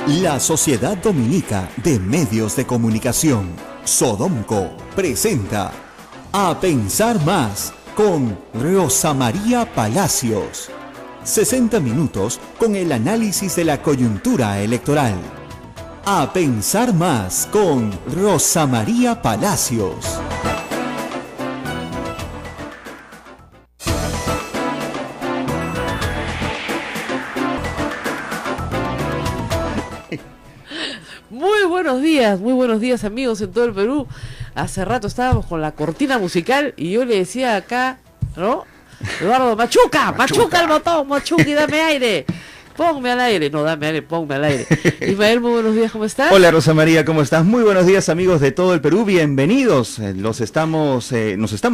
La Sociedad Dominica de Medios de Comunicación, Sodomco, presenta A Pensar Más con Rosa María Palacios. 60 minutos con el análisis de la coyuntura electoral. A Pensar Más con Rosa María Palacios. Muy buenos días amigos en todo el Perú. Hace rato estábamos con la cortina musical y yo le decía acá, ¿no? Eduardo, machuca el botón, machuca y dame aire. Ponme al aire, no dame aire, ponme al aire. Ismael, muy buenos días, ¿cómo estás? Hola Rosa María, ¿cómo estás? Muy buenos días amigos de todo el Perú, bienvenidos. Nos estamos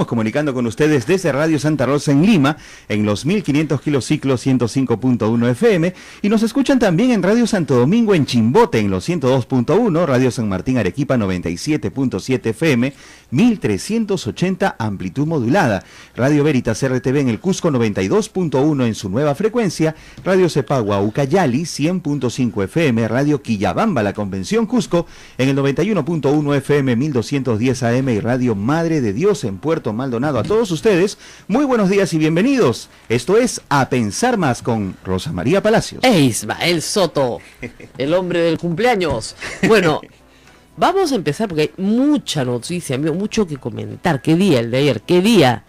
comunicando con ustedes desde Radio Santa Rosa en Lima, en los 1500 kilociclos 105.1 FM, y nos escuchan también en Radio Santo Domingo en Chimbote en los 102.1, Radio San Martín Arequipa 97.7 FM, 1380 amplitud modulada, Radio Veritas RTV en el Cusco 92.1 en su nueva frecuencia, Radio Cepagua Ucayali 100.5 FM, Radio Quillabamba, la Convención Cusco, en el 91.1 FM 1210 AM y Radio Madre de Dios en Puerto Maldonado. A todos ustedes, muy buenos días y bienvenidos. Esto es A Pensar Más con Rosa María Palacios. Ismael Soto, el hombre del cumpleaños. Bueno, vamos a empezar porque hay mucha noticia, mucho que comentar. ¿Qué día el de ayer? ¿Qué día?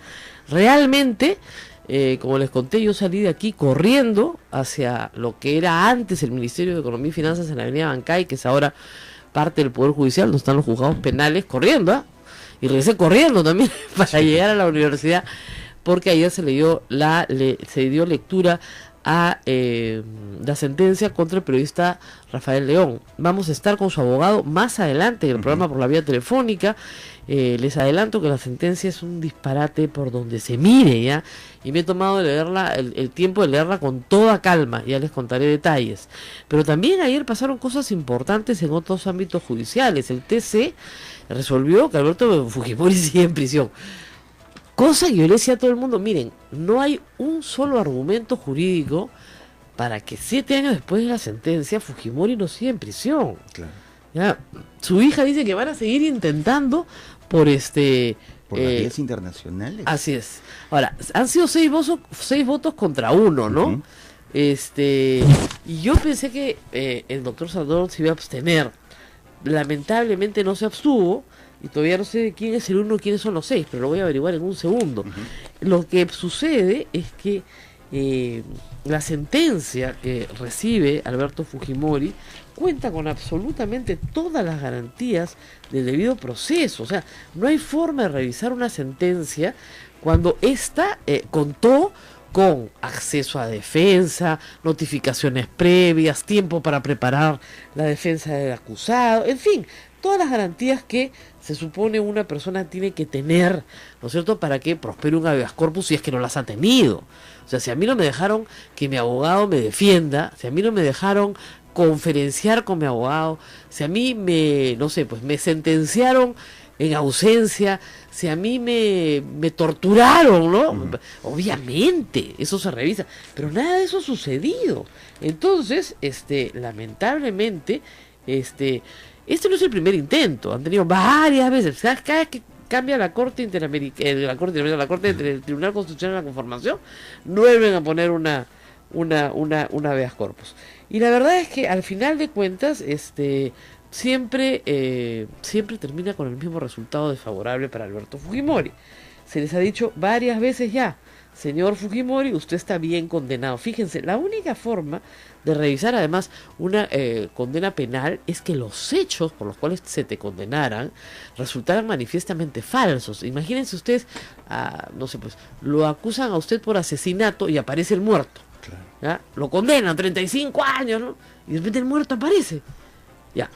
Realmente... como les conté, yo salí de aquí corriendo hacia lo que era antes el Ministerio de Economía y Finanzas en la avenida Bancay, que es ahora parte del Poder Judicial, donde están los juzgados penales, corriendo, y regresé corriendo también para llegar a la universidad, porque ayer se dio lectura a la sentencia contra el periodista Rafael León. Vamos a estar con su abogado más adelante en el programa por la vía telefónica. Les adelanto que la sentencia es un disparate por donde se mire, ¿ya? Y me he tomado de leerla, el tiempo de leerla con toda calma, ya les contaré detalles. Pero también ayer pasaron cosas importantes en otros ámbitos judiciales. El TC resolvió que Alberto Fujimori sigue en prisión. Cosa que yo le decía a todo el mundo, miren, no hay un solo argumento jurídico para que 7 años después de la sentencia Fujimori no siga en prisión. Claro. Ya, su hija dice que van a seguir intentando por las vías internacionales. Así es. Ahora, han sido 6 votos contra 1, ¿no? Uh-huh. Y yo pensé que el doctor Saldón se iba a abstener. Lamentablemente no se abstuvo. Y todavía no sé quién es el 1 y quiénes son los 6, pero lo voy a averiguar en un segundo. Uh-huh. Lo que sucede es que la sentencia que recibe Alberto Fujimori cuenta con absolutamente todas las garantías del debido proceso. O sea, no hay forma de revisar una sentencia cuando ésta contó con acceso a defensa, notificaciones previas, tiempo para preparar la defensa del acusado, en fin, todas las garantías que se supone una persona tiene que tener, ¿no es cierto?, para que prospere un habeas corpus si es que no las ha tenido. O sea, si a mí no me dejaron que mi abogado me defienda, si a mí no me dejaron conferenciar con mi abogado, si a mí me sentenciaron en ausencia, si a mí me torturaron, ¿no? Uh-huh. Obviamente, eso se revisa, pero nada de eso ha sucedido. Entonces, lamentablemente, este no es el primer intento, han tenido varias veces, cada vez que cambia la Corte Interamericana, la Corte del Tribunal Constitucional de la Conformación, vuelven a poner una habeas corpus. Y la verdad es que al final de cuentas, siempre termina con el mismo resultado desfavorable para Alberto Fujimori. Se les ha dicho varias veces ya, señor Fujimori, usted está bien condenado. Fíjense, la única forma de revisar además una condena penal es que los hechos por los cuales se te condenaran resultaran manifiestamente falsos. Imagínense ustedes, lo acusan a usted por asesinato y aparece el muerto. Claro. ¿Ya? Lo condenan 35 años, ¿no? Y de repente el muerto aparece. Ya,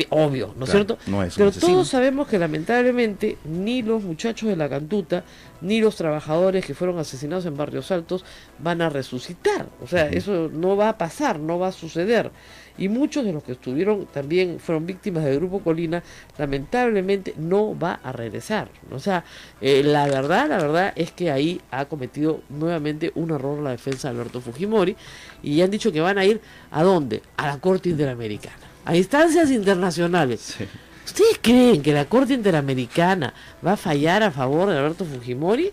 obvio, ¿no es cierto? No es pero todos sabemos que lamentablemente ni los muchachos de la Cantuta, ni los trabajadores que fueron asesinados en Barrios Altos van a resucitar. O sea, eso no va a pasar, no va a suceder. Y muchos de los que estuvieron también fueron víctimas del Grupo Colina, lamentablemente no va a regresar. O sea, la verdad es que ahí ha cometido nuevamente un error la defensa de Alberto Fujimori, y han dicho que van a ir ¿a dónde? A la Corte Interamericana, a instancias internacionales. Sí. ¿Ustedes creen que la Corte Interamericana va a fallar a favor de Alberto Fujimori?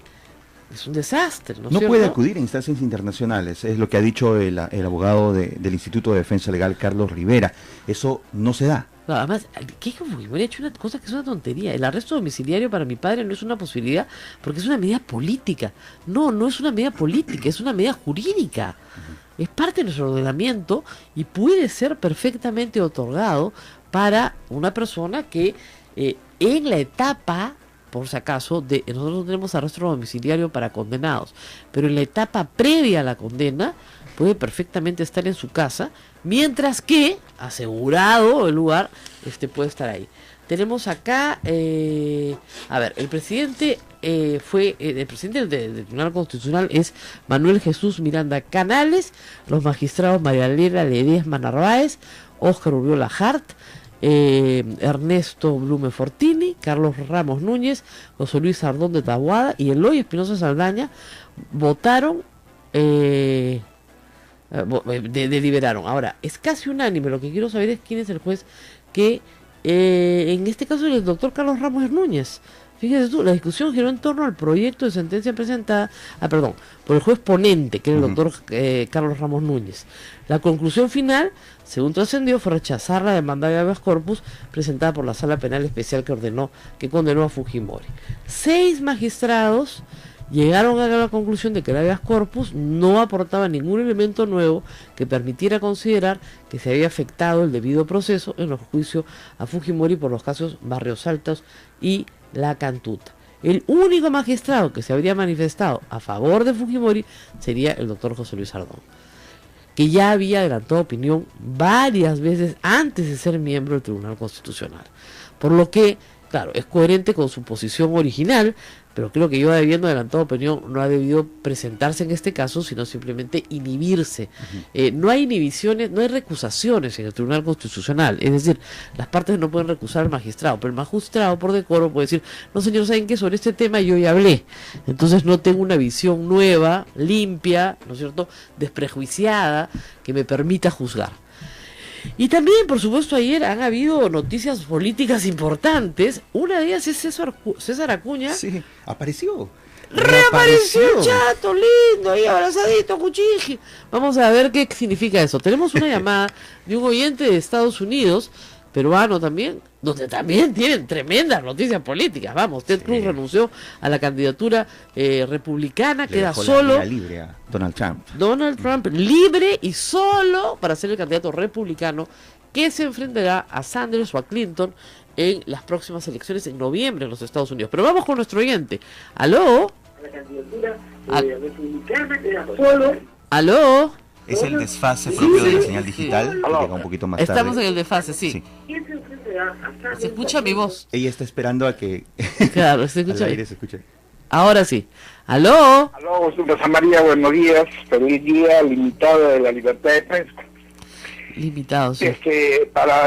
Es un desastre, ¿no es No cierto? puede acudir a instancias internacionales, es lo que ha dicho el abogado del Instituto de Defensa Legal, Carlos Rivera. Eso no se da. No, además, ¿qué Fujimori ha hecho una cosa que es una tontería? El arresto domiciliario para mi padre no es una posibilidad porque es una medida política. No es una medida política, es una medida jurídica. Es parte de nuestro ordenamiento y puede ser perfectamente otorgado para una persona que en la etapa, por si acaso, nosotros no tenemos arresto domiciliario para condenados, pero en la etapa previa a la condena puede perfectamente estar en su casa, mientras que, asegurado el lugar, puede estar ahí. Tenemos acá, a ver, el presidente el presidente del Tribunal Constitucional es Manuel Jesús Miranda Canales, los magistrados María Elena Ledesma Narváez, Óscar Uriola Hart, Ernesto Blume Fortini, Carlos Ramos Núñez, José Luis Ardón de Taboada y Eloy Espinosa Saldaña votaron, deliberaron. Ahora, es casi unánime. Lo que quiero saber es quién es el juez que, en este caso, es el doctor Carlos Ramos Núñez. Fíjese tú, la discusión giró en torno al proyecto de sentencia presentada, por el juez ponente, que era el doctor Carlos Ramos Núñez. La conclusión final, según trascendió, fue rechazar la demanda de habeas corpus presentada por la Sala Penal Especial que condenó a Fujimori. 6 magistrados llegaron a la conclusión de que el habeas corpus no aportaba ningún elemento nuevo que permitiera considerar que se había afectado el debido proceso en los juicios a Fujimori por los casos Barrios Altos y La Cantuta. El único magistrado que se habría manifestado a favor de Fujimori sería el doctor José Luis Ardón, que ya había adelantado opinión varias veces antes de ser miembro del Tribunal Constitucional. Por lo que, claro, es coherente con su posición original, pero creo que yo, habiendo adelantado opinión, no ha debido presentarse en este caso, sino simplemente inhibirse. No hay inhibiciones, no hay recusaciones en el Tribunal Constitucional, es decir, las partes no pueden recusar al magistrado, pero el magistrado por decoro puede decir, no señor, ¿saben qué? Sobre este tema yo ya hablé, entonces no tengo una visión nueva, limpia, ¿no es cierto?, desprejuiciada, que me permita juzgar. Y también, por supuesto, ayer han habido noticias políticas importantes. Una de ellas es César Acuña. Sí, apareció. Reapareció el chato, lindo, ahí abrazadito, cuchiji. Vamos a ver qué significa eso. Tenemos una llamada de un oyente de Estados Unidos, peruano también, donde también tienen tremendas noticias políticas. Vamos, Ted Cruz renunció a la candidatura republicana, queda solo. Libre a Donald Trump. Donald Trump libre y solo para ser el candidato republicano que se enfrentará a Sanders o a Clinton en las próximas elecciones en noviembre en los Estados Unidos. Pero vamos con nuestro oyente. ¿Aló? La candidatura republicana queda solo. ¿Aló? Es el desfase propio de la señal digital, que llega un poquito más tarde. Estamos en el desfase, sí. Se escucha mi voz. Ella está esperando a que Claro, se escucha. al aire se escuche. Ahora sí. ¿Aló? Aló, Rosa María, buenos días. Feliz día limitado de la libertad de prensa. Limitado, sí.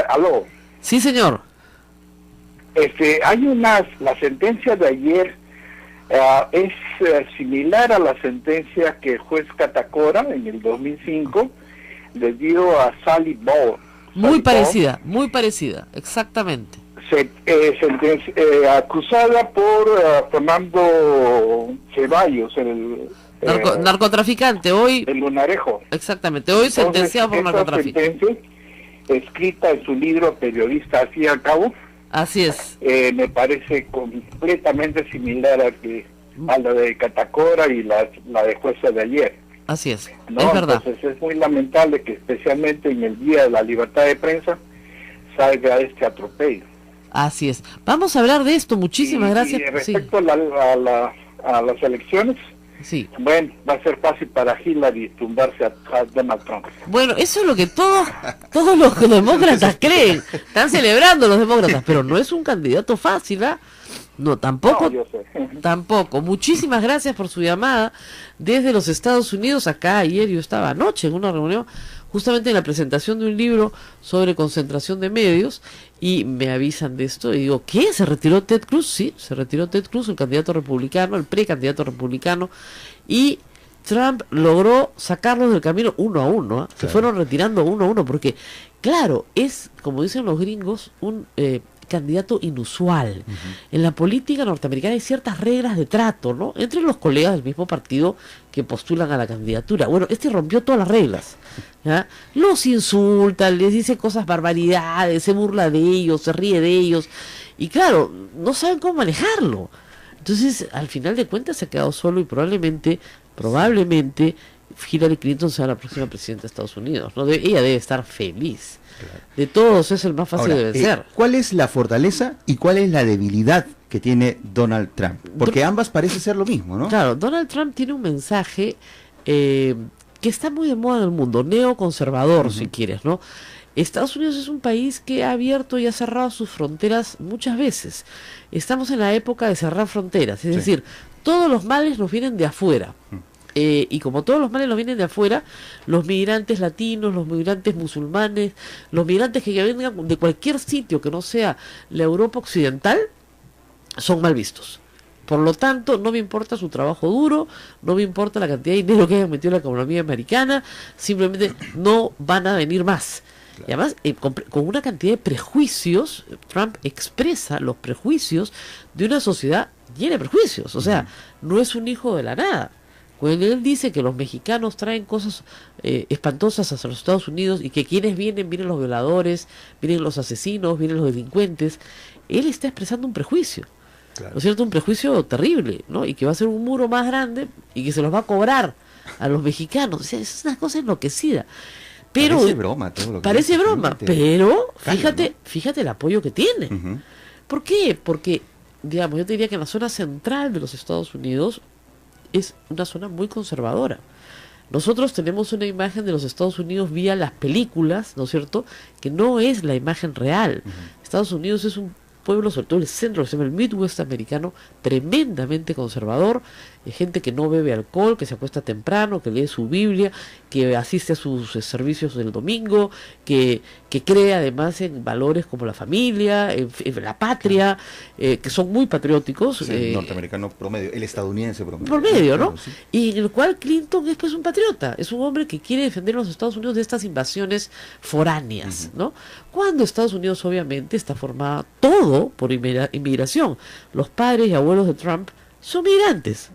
Aló. Sí, señor. Hay la sentencia de ayer es similar a la sentencia que el juez Catacora en el 2005 le dio a Sally Ball. Muy parecida, exactamente. Acusada por Fernando Ceballos, el narcotraficante, hoy. El Lunarejo. Exactamente, hoy sentenciado por narcotráfico. Sentencia, escrita en su libro Periodista al fin y al cabo. Así es. Me parece completamente similar a la de Catacora y la de jueza de ayer. Así es, ¿no? es verdad. Entonces es muy lamentable que especialmente en el Día de la Libertad de Prensa salga este atropello. Así es. Vamos a hablar de esto, muchísimas gracias. Y respecto a las elecciones, sí. Bueno, va a ser fácil para Hillary tumbarse a Donald Trump. Bueno, eso es lo que todos los demócratas creen. Están celebrando los demócratas, pero no es un candidato fácil, ¿ah? No, tampoco. No, yo sé. Tampoco. Muchísimas gracias por su llamada desde los Estados Unidos. Acá ayer yo estaba anoche en una reunión justamente en la presentación de un libro sobre concentración de medios y me avisan de esto y digo, ¿qué? ¿Se retiró Ted Cruz? Sí, se retiró Ted Cruz, el candidato republicano, el precandidato republicano, y Trump logró sacarlos del camino uno a uno, ¿eh? Se fueron retirando uno a uno porque, claro, es, como dicen los gringos, un candidato inusual. En la política norteamericana hay ciertas reglas de trato, ¿no? Entre los colegas del mismo partido que postulan a la candidatura. Bueno, este rompió todas las reglas, ¿ya? Los insulta, les dice cosas, barbaridades, se burla de ellos, se ríe de ellos, y claro, no saben cómo manejarlo. Entonces, al final de cuentas se ha quedado solo y probablemente Hillary Clinton sea la próxima presidenta de Estados Unidos, ¿no? Ella debe estar feliz. Claro. De todos es el más fácil de vencer. ¿Cuál es la fortaleza y cuál es la debilidad que tiene Donald Trump? Porque ambas parece ser lo mismo, ¿no? Claro, Donald Trump tiene un mensaje que está muy de moda en el mundo, neoconservador, si quieres, ¿no? Estados Unidos es un país que ha abierto y ha cerrado sus fronteras muchas veces. Estamos en la época de cerrar fronteras, es decir, todos los males nos vienen de afuera. Y como todos los males nos vienen de afuera, los migrantes latinos, los migrantes musulmanes, los migrantes que vengan de cualquier sitio que no sea la Europa occidental, son mal vistos. Por lo tanto, no me importa su trabajo duro, no me importa la cantidad de dinero que hayan metido en la economía americana, simplemente no van a venir más. Claro. Y además, con una cantidad de prejuicios, Trump expresa los prejuicios de una sociedad llena de prejuicios. O sea, no es un hijo de la nada. Cuando él dice que los mexicanos traen cosas espantosas hacia los Estados Unidos y que quienes vienen los violadores, vienen los asesinos, vienen los delincuentes, él está expresando un prejuicio. Claro. ¿No es cierto? Un prejuicio terrible, ¿no? Y que va a ser un muro más grande y que se los va a cobrar a los mexicanos. O sea, es una cosa enloquecida. Pero, parece broma todo lo que parece broma, pero fíjate el apoyo que tiene. ¿Por qué? Porque, digamos, yo te diría que en la zona central de los Estados Unidos es una zona muy conservadora. Nosotros tenemos una imagen de los Estados Unidos vía las películas, ¿no es cierto?, que no es la imagen real. Estados Unidos es un pueblo, sobre todo el centro, que se llama el Midwest americano, tremendamente conservador, gente que no bebe alcohol, que se acuesta temprano, que lee su Biblia, que asiste a sus servicios del domingo, que cree además en valores como la familia, en la patria, que son muy patrióticos. El norteamericano promedio, el estadounidense promedio. Promedio, ¿no? Claro, sí. Y en el cual Clinton es pues un patriota, es un hombre que quiere defender a los Estados Unidos de estas invasiones foráneas, ¿no? Cuando Estados Unidos obviamente está formada todo por inmigración. Los padres y abuelos de Trump son migrantes,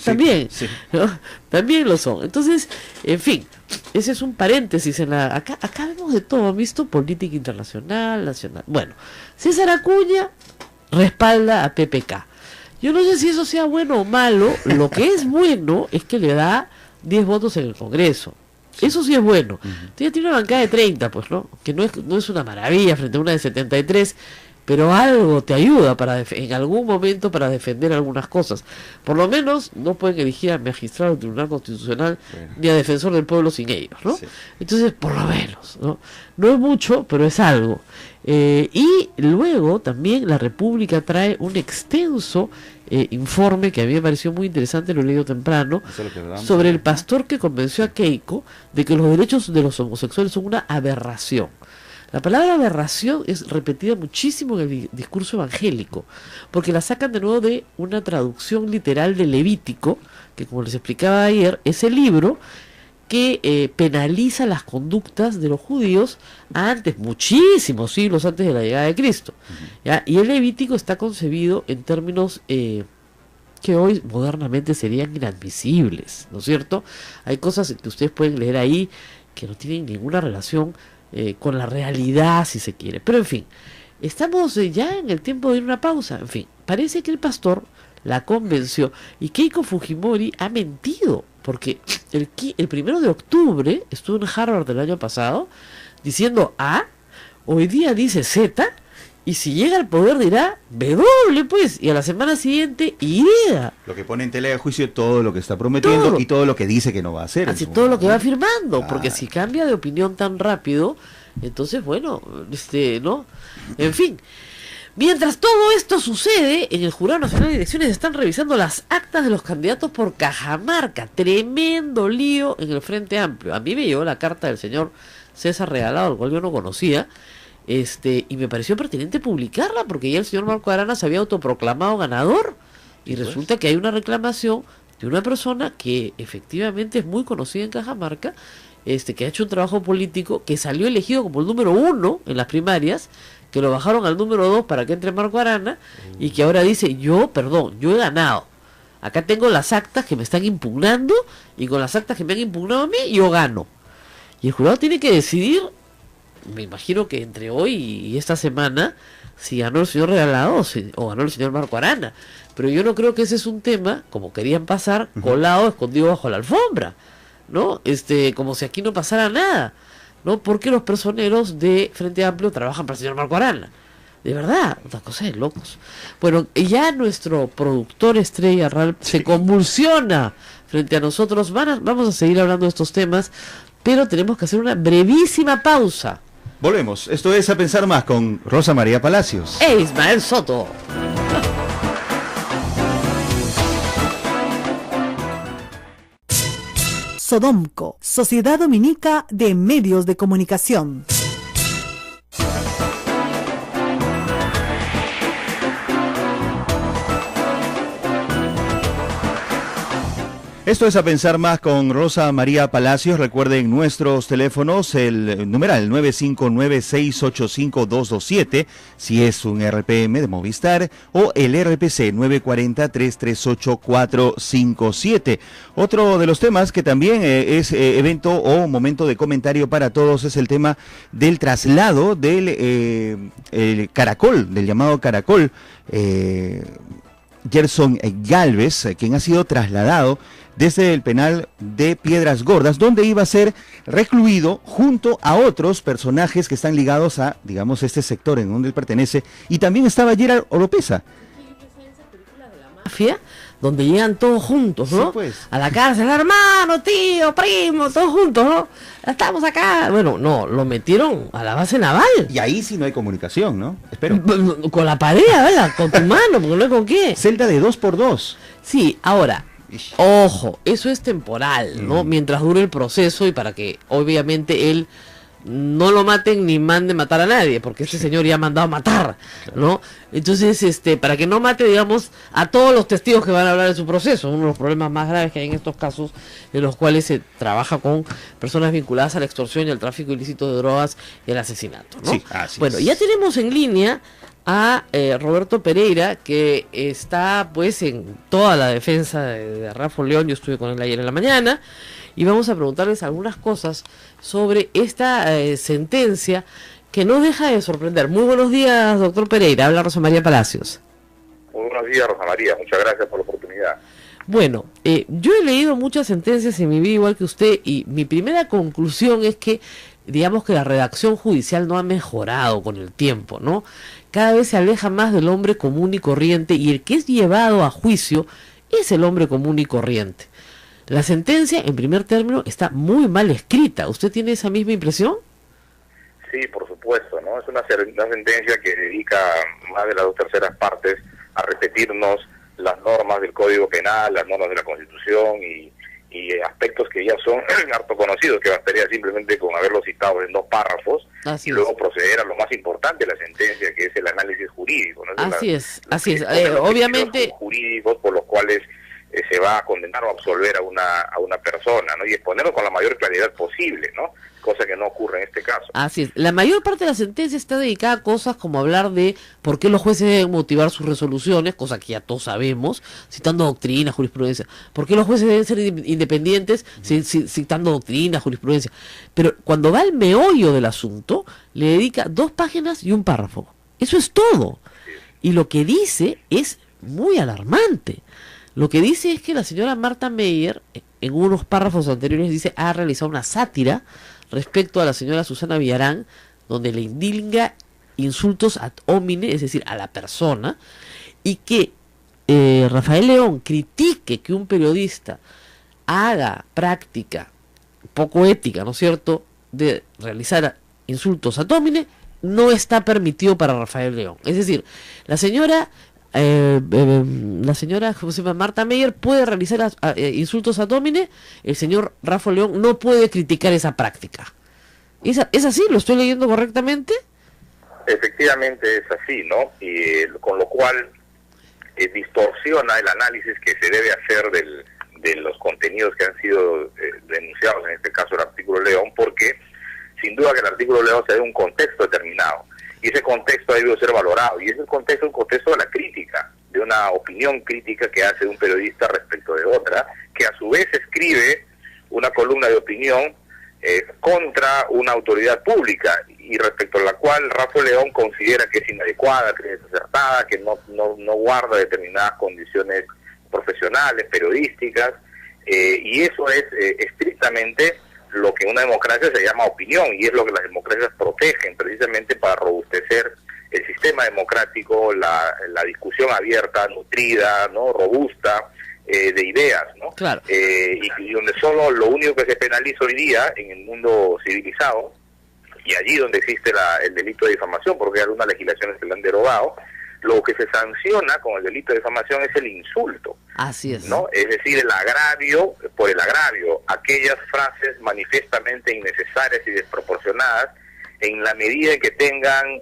también, ¿no? También lo son. Entonces, en fin, ese es un paréntesis en acá vemos de todo, ¿han visto? Política internacional, nacional. Bueno, César Acuña respalda a PPK. Yo no sé si eso sea bueno o malo. Lo que es bueno es que le da 10 votos en el Congreso. Eso sí es bueno. Ya tiene una bancada de 30, pues, ¿no? Que no es una maravilla frente a una de 73, pero algo te ayuda en algún momento para defender algunas cosas. Por lo menos no pueden elegir al magistrado del Tribunal Constitucional ni a defensor del pueblo sin ellos, ¿no? Sí. Entonces, por lo menos, ¿no? No es mucho, pero es algo. Y luego también la República trae un extenso informe que a mí me pareció muy interesante, lo he leído temprano, sobre el pastor que convenció a Keiko de que los derechos de los homosexuales son una aberración. La palabra aberración es repetida muchísimo en el discurso evangélico, porque la sacan de nuevo de una traducción literal de Levítico, que como les explicaba ayer, es el libro que penaliza las conductas de los judíos antes, muchísimos siglos antes de la llegada de Cristo. ¿Ya? Y el Levítico está concebido en términos que hoy modernamente serían inadmisibles, ¿no es cierto? Hay cosas que ustedes pueden leer ahí que no tienen ninguna relación con la realidad, si se quiere. Pero en fin, estamos ya en el tiempo de ir a una pausa. En fin, parece que el pastor la convenció y Keiko Fujimori ha mentido, porque el 1 de octubre estuvo en Harvard el año pasado diciendo A, hoy día dice Z, y si llega al poder dirá W, pues, y a la semana siguiente Y. Lo que pone en tela de juicio todo lo que está prometiendo y todo lo que dice que no va a hacer. Así todo lo que va afirmando, porque si cambia de opinión tan rápido, entonces bueno, ¿no? En fin. Mientras todo esto sucede, en el Jurado Nacional de Elecciones están revisando las actas de los candidatos por Cajamarca. Tremendo lío en el Frente Amplio. A mí me llegó la carta del señor César Regalado, al cual yo no conocía, y me pareció pertinente publicarla, porque ya el señor Marco Arana se había autoproclamado ganador, y resulta que hay una reclamación de una persona que efectivamente es muy conocida en Cajamarca, que ha hecho un trabajo político, que salió elegido como el número 1 en las primarias, que lo bajaron al número 2 para que entre Marco Arana, y que ahora dice, yo he ganado. Acá tengo las actas que me están impugnando, y con las actas que me han impugnado a mí, yo gano. Y el jurado tiene que decidir, me imagino que entre hoy y esta semana, si ganó el señor Regalado o ganó el señor Marco Arana. Pero yo no creo que ese es un tema, como querían pasar, colado, escondido bajo la alfombra, ¿no? Como si aquí no pasara nada, ¿no? Porque los personeros de Frente Amplio trabajan para el señor Marco Arana. De verdad, una cosa de locos. Bueno, ya nuestro productor estrella, Ralph, se convulsiona frente a nosotros. Vamos a seguir hablando de estos temas, pero tenemos que hacer una brevísima pausa. Volvemos. Esto es A Pensar Más con Rosa María Palacios. ¡E Ismael Soto! Sodomco, Sociedad Dominica de Medios de Comunicación. Esto es A Pensar Más con Rosa María Palacios. Recuerden nuestros teléfonos, el numeral 959-685-227, si es un RPM de Movistar, o el RPC 940-338-457. Otro de los temas que también es evento o momento de comentario para todos es el tema del traslado del Caracol, del llamado Caracol, Gerson Galvez, quien ha sido trasladado desde el penal de Piedras Gordas, donde iba a ser recluido junto a otros personajes que están ligados a, digamos, este sector en donde él pertenece, y también estaba Gerald Oropesa. Mafia, donde llegan todos juntos, ¿no? Sí, pues. A la cárcel, hermano, tío, primo, todos juntos, ¿no? Estamos acá. Bueno, no, lo metieron a la base naval. Y ahí sí no hay comunicación, ¿no? Espero. Con la pareja, ¿verdad? Con tu mano, porque no hay con qué. Celda de 2x2. Sí, ahora, ojo, eso es temporal, ¿no? Mientras dure el proceso y para que, obviamente, él no lo maten ni mande matar a nadie, porque este señor ya ha mandado a matar, ¿no? Entonces, para que no mate, digamos, a todos los testigos que van a hablar de su proceso, uno de los problemas más graves que hay en estos casos, en los cuales se trabaja con personas vinculadas a la extorsión y al tráfico ilícito de drogas y el asesinato, ¿no? Sí, así bueno, es. ya tenemos en línea a Roberto Pereira, que está pues en toda la defensa de Rafa León. Yo estuve con él ayer en la mañana y vamos a preguntarles algunas cosas sobre esta sentencia que no deja de sorprender. Muy buenos días, doctor Pereira. Habla Rosa María Palacios. Muy buenos días, Rosa María. Muchas gracias por la oportunidad. Bueno, yo he leído muchas sentencias en mi vida igual que usted, y mi primera conclusión es que, digamos, que la redacción judicial no ha mejorado con el tiempo, ¿no? Cada vez se aleja más del hombre común y corriente, y el que es llevado a juicio es el hombre común y corriente. La sentencia, en primer término, está muy mal escrita. ¿Usted tiene esa misma impresión? Sí, por supuesto, ¿no? Es una sentencia que dedica más de las 2/3 partes a repetirnos las normas del Código Penal, las normas de la Constitución y aspectos que ya son harto conocidos, que bastaría simplemente con haberlos citado en 2 párrafos. Así y luego proceder a lo más importante de la sentencia, que es el análisis jurídico, ¿no? Así es. Los Obviamente jurídicos por los cuales se va a condenar o absolver a una persona, ¿no? Y exponerlo con la mayor claridad posible, ¿no? Cosa que no ocurre en este caso. Así es. La mayor parte de la sentencia está dedicada a cosas como hablar de por qué los jueces deben motivar sus resoluciones, cosa que ya todos sabemos, citando doctrina, jurisprudencia. ¿Por qué los jueces deben ser independientes? Citando doctrina, jurisprudencia. Pero cuando va al meollo del asunto, le dedica 2 páginas y un párrafo. Eso es todo. Y lo que dice es muy alarmante. Lo que dice es que la señora Marta Meyer, en unos párrafos anteriores, dice ha realizado una sátira respecto a la señora Susana Villarán, donde le indilga insultos ad hominem, es decir, a la persona, y que Rafael León critique que un periodista haga práctica poco ética, ¿no es cierto?, de realizar insultos ad hominem, no está permitido para Rafael León. Es decir, la señora ¿cómo se llama? Marta Meyer puede realizar insultos ad hominem, el señor Rafael León no puede criticar esa práctica. ¿Es así? ¿Lo estoy leyendo correctamente? Efectivamente es así, ¿no? Y con lo cual distorsiona el análisis que se debe hacer de los contenidos que han sido denunciados, en este caso el artículo León, porque sin duda que el artículo León se da en un contexto determinado, y ese contexto ha debido ser valorado, y ese contexto es un contexto de la crítica, de una opinión crítica que hace un periodista respecto de otra, que a su vez escribe una columna de opinión contra una autoridad pública, y respecto a la cual Rafael León considera que es inadecuada, que es desacertada, que no guarda determinadas condiciones profesionales, periodísticas, y eso es estrictamente lo que en una democracia se llama opinión, y es lo que las democracias protegen precisamente para robustecer el sistema democrático, la discusión abierta, nutrida, ¿no? Robusta, de ideas, ¿no? Claro. Y donde solo lo único que se penaliza hoy día en el mundo civilizado, y allí donde existe el delito de difamación, porque hay algunas legislaciones que lo han derogado, lo que se sanciona con el delito de difamación es el insulto. Así es. ¿No? Es decir, el agravio por el agravio, aquellas frases manifiestamente innecesarias y desproporcionadas, en la medida en que tengan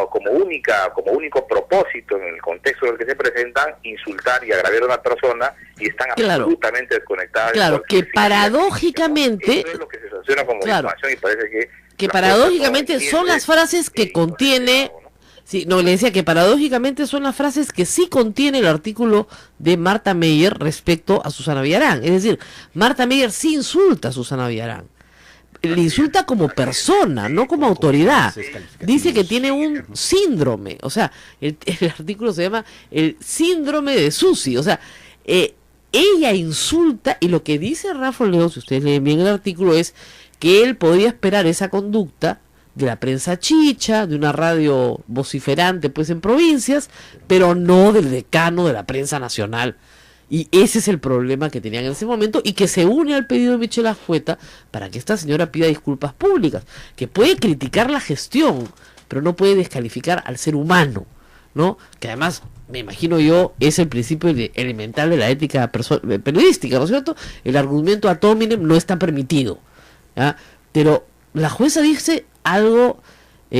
como único propósito en el contexto en el que se presentan, insultar y agraviar a una persona, y están absolutamente desconectadas. Claro, que paradójicamente... Eso es lo que se sanciona como difamación, y parece que paradójicamente son las frases que contiene... Sí, no, le decía que paradójicamente son las frases que sí contiene el artículo de Marta Meyer respecto a Susana Villarán. Es decir, Marta Meyer sí insulta a Susana Villarán. Le insulta como persona, no como autoridad. Dice que tiene un síndrome. O sea, el artículo se llama el síndrome de Susi. O sea, ella insulta, y lo que dice Rafael León, si ustedes leen bien el artículo, es que él podría esperar esa conducta de la prensa chicha, de una radio vociferante pues en provincias, pero no del decano de la prensa nacional. Y ese es el problema que tenían en ese momento, y que se une al pedido de Michelle Ajueta para que esta señora pida disculpas públicas, que puede criticar la gestión, pero no puede descalificar al ser humano, ¿no? Que además, me imagino yo, es el principio elemental de la ética periodística, ¿no es cierto? El argumento ad hominem no está permitido, ¿ya? Pero la jueza dice algo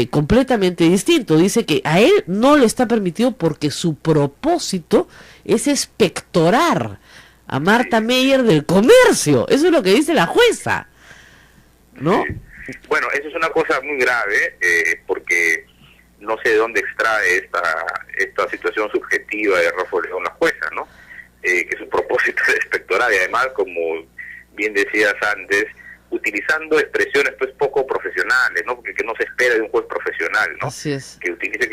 completamente distinto. Dice que a él no le está permitido porque su propósito es expectorar a Marta Meyer del comercio. Eso es lo que dice la jueza, ¿no? Sí. Bueno, eso es una cosa muy grave, porque no sé de dónde extrae esta situación subjetiva de Rafael León, la jueza, ¿no? Que su propósito es expectorar, y además, como bien decías antes, utilizando expresiones pues poco profesionales, ¿no? Porque que no se espera de un juez profesional, ¿no? Así es. Que utilice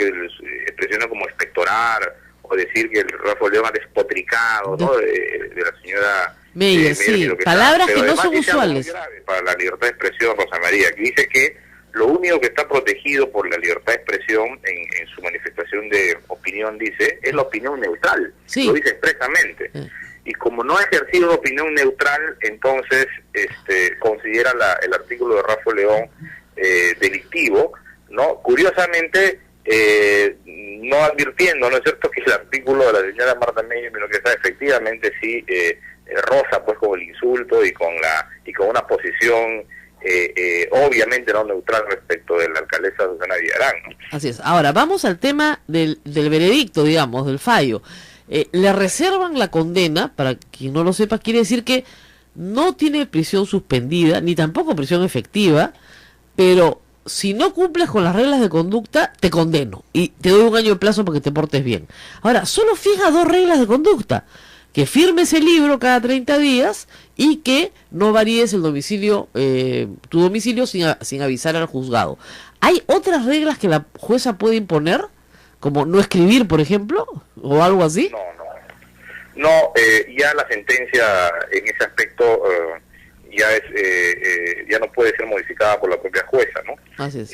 expresiones como expectorar, o decir que el Rafael León ha despotricado, ¿no? De la señora Meyer, sí, palabras que no son usuales. Para la libertad de expresión, Rosa María, que dice que lo único que está protegido por la libertad de expresión en su manifestación de opinión, dice, es la opinión neutral. Sí. Lo dice expresamente. Sí. Y como no ha ejercido una opinión neutral, entonces considera el artículo de Rafael León delictivo, ¿no? Curiosamente, no advirtiendo, ¿no es cierto?, que el artículo de la señora Marta Meyer, lo que está efectivamente sí roza pues con el insulto y con una posición obviamente no neutral respecto de la alcaldesa Susana Villarán, ¿no? Así es. Ahora, vamos al tema del veredicto, digamos, del fallo. Le reservan la condena, para quien no lo sepa, quiere decir que no tiene prisión suspendida, ni tampoco prisión efectiva, pero si no cumples con las reglas de conducta, te condeno, y te doy 1 año de plazo para que te portes bien. Ahora, solo fija 2 reglas de conducta: que firmes el libro cada 30 días y que no varíes el domicilio, tu domicilio sin avisar al juzgado. ¿Hay otras reglas que la jueza puede imponer? ¿Como no escribir, por ejemplo? ¿O algo así? No, ya la sentencia en ese aspecto ya no puede ser modificada por la propia jueza, ¿no? Así es.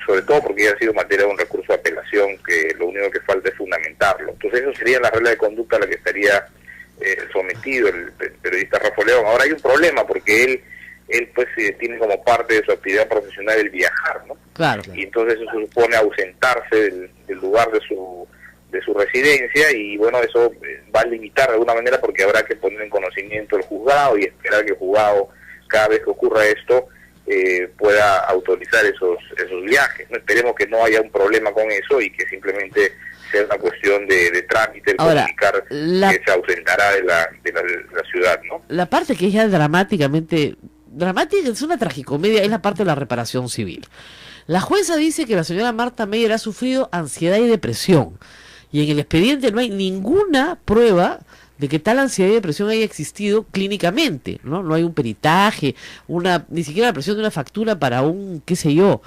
Sobre todo porque ya ha sido materia de un recurso de apelación, que lo único que falta es fundamentarlo. Entonces eso sería la regla de conducta a la que estaría sometido el periodista Rafael León. Ahora hay un problema, porque él él pues tiene como parte de su actividad profesional el viajar, ¿no? Claro. Y entonces eso supone ausentarse del lugar de su residencia, y bueno, eso va a limitar de alguna manera, porque habrá que poner en conocimiento el juzgado y esperar que el juzgado, cada vez que ocurra esto, pueda autorizar esos viajes, ¿no? Esperemos que no haya un problema con eso y que simplemente sea una cuestión de trámite, el comunicar que se ausentará de la ciudad, ¿no? La parte que es ya dramática, es una tragicomedia, es la parte de la reparación civil. La jueza dice que la señora Marta Meyer ha sufrido ansiedad y depresión, y en el expediente no hay ninguna prueba de que tal ansiedad y depresión haya existido clínicamente, ¿no? No hay un peritaje, ni siquiera la presión de una factura para un, qué sé yo,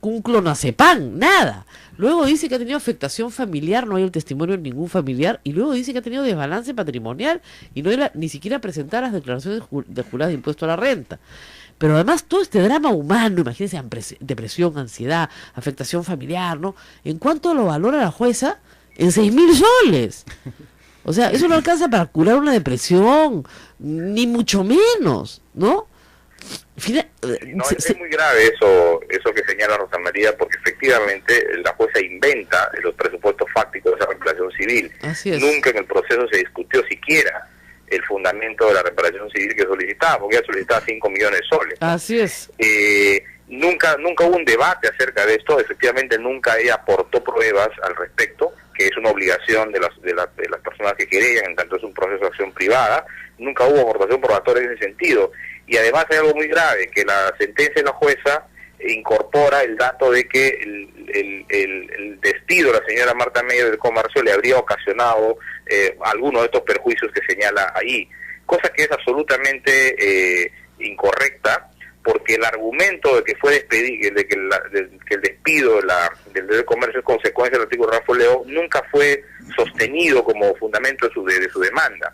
un clonazepam, nada. Luego dice que ha tenido afectación familiar, no hay el testimonio de ningún familiar, y luego dice que ha tenido desbalance patrimonial y no era ni siquiera presentar las declaraciones del jurado de impuesto a la renta. Pero además todo este drama humano, imagínense, depresión, ansiedad, afectación familiar, ¿no? ¿En cuánto lo valora la jueza? En 6.000 soles. O sea, eso no alcanza para curar una depresión, ni mucho menos, ¿no? Es muy grave eso que señala Rosa María, porque efectivamente la jueza inventa los presupuestos fácticos de esa reparación civil. Así es. Nunca en el proceso se discutió siquiera el fundamento de la reparación civil que solicitaba, porque ella solicitaba 5 millones de soles. Así es. Nunca hubo un debate acerca de esto. Efectivamente nunca ella aportó pruebas al respecto, que es una obligación de las personas que querellan, en tanto es un proceso de acción privada. Nunca hubo aportación probatoria en ese sentido. Y además hay algo muy grave, que la sentencia de la jueza incorpora el dato de que el despido de la señora Marta Meyer del comercio le habría ocasionado algunos de estos perjuicios que señala ahí, cosa que es absolutamente incorrecta, porque el argumento de que fue despedido, de que el despido del comercio es consecuencia del artículo Rafael León, nunca fue sostenido como fundamento de su demanda.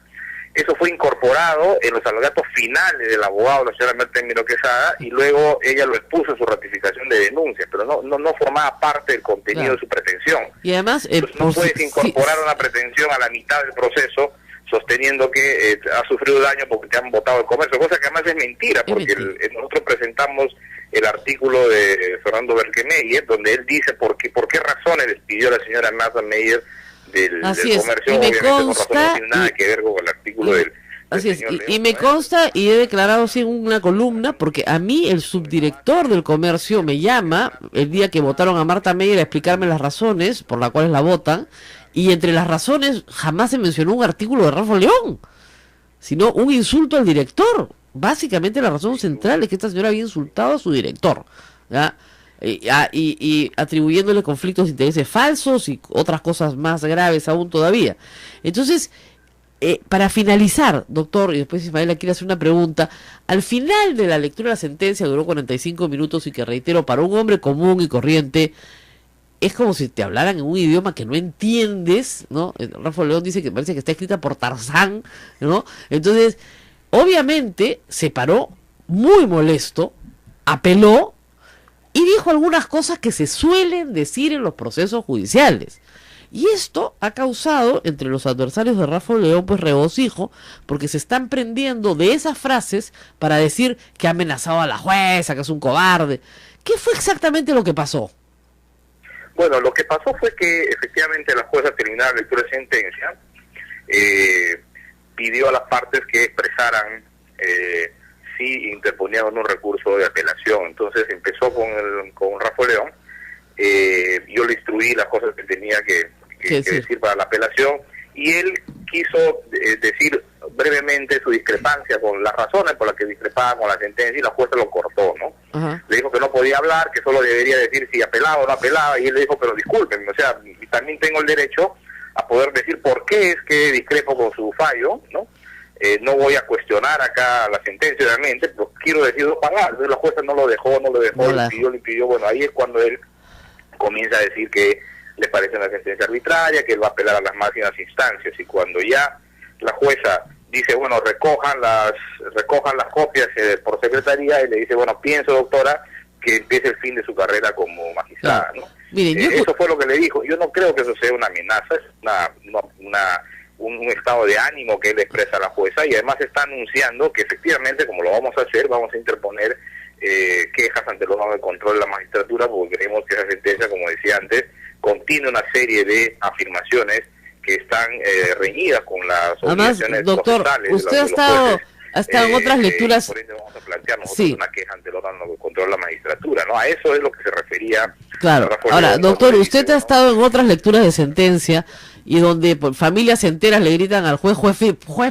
Eso fue incorporado en los alegatos finales del abogado, la señora Marta Meyer Quesada, y luego ella lo expuso en su ratificación de denuncia, pero no formaba parte del contenido de su pretensión. Y además, no puedes incorporar una pretensión a la mitad del proceso sosteniendo que ha sufrido daño porque te han votado el comercio, cosa que además es mentira, porque nosotros presentamos el artículo de Fernando Berkemeyer, donde él dice por qué razones despidió a la señora Marta Meyer del comercio. Y me obviamente consta, no tiene nada que ver con el artículo del así es, y me consta, y he declarado así en una columna, porque a mí el subdirector del comercio me llama el día que votaron a Marta Meyer a explicarme las razones por las cuales la votan, y entre las razones jamás se mencionó un artículo de Rafa León, sino un insulto al director. Básicamente la razón central es que esta señora había insultado a su director, ¿ya? Y atribuyéndole conflictos de intereses falsos y otras cosas más graves aún todavía. Entonces, para finalizar, doctor, y después Ismaela quiere hacer una pregunta, al final de la lectura de la sentencia duró 45 minutos y que, reitero, para un hombre común y corriente es como si te hablaran en un idioma que no entiendes, ¿no? Rafa León dice que parece que está escrita por Tarzán, ¿no? Entonces, obviamente se paró muy molesto, apeló y dijo algunas cosas que se suelen decir en los procesos judiciales. Y esto ha causado entre los adversarios de Rafa León pues regocijo, porque se están prendiendo de esas frases para decir que ha amenazado a la jueza, que es un cobarde. ¿Qué fue exactamente lo que pasó? Bueno, lo que pasó fue que efectivamente la jueza, terminada la lectura de sentencia, pidió a las partes que expresaran si interponían un recurso de apelación. Entonces empezó con Rafa León. Yo le instruí las cosas que tenía que decir para la apelación, y él quiso decir brevemente su discrepancia con las razones por las que discrepaba con la sentencia, y la jueza lo cortó, ¿no? Le dijo que no podía hablar, que solo debería decir si apelaba o no apelaba, y él le dijo, pero disculpen, o sea, también tengo el derecho a poder decir por qué es que discrepo con su fallo, ¿no? No voy a cuestionar acá la sentencia, obviamente, pero quiero decir dos palabras. Entonces la jueza no lo dejó, le pidió, bueno, ahí es cuando él comienza a decir que le parece una sentencia arbitraria, que él va a apelar a las máximas instancias, y cuando ya la jueza dice, bueno, recojan las copias por secretaría, y le dice, bueno, pienso, doctora, que empiece el fin de su carrera como magistrada, ¿no? Miren, eso fue lo que le dijo. Yo no creo que eso sea una amenaza, es un estado de ánimo que él expresa a la jueza, y además está anunciando que efectivamente, como lo vamos a hacer, vamos a interponer quejas ante los órganos de control de la magistratura, porque creemos que esa sentencia, como decía antes, contiene una serie de afirmaciones que están reñidas con las obligaciones doctor, procesales usted de ha los estado, jueces. ha estado en otras lecturas. Por eso vamos a plantear nosotros Sí. una queja ante el órgano de control de la magistratura, ¿no? A eso es lo que se refería. Claro. Ahora, doctor, usted ha estado en otras lecturas de sentencia y donde familias enteras le gritan al juez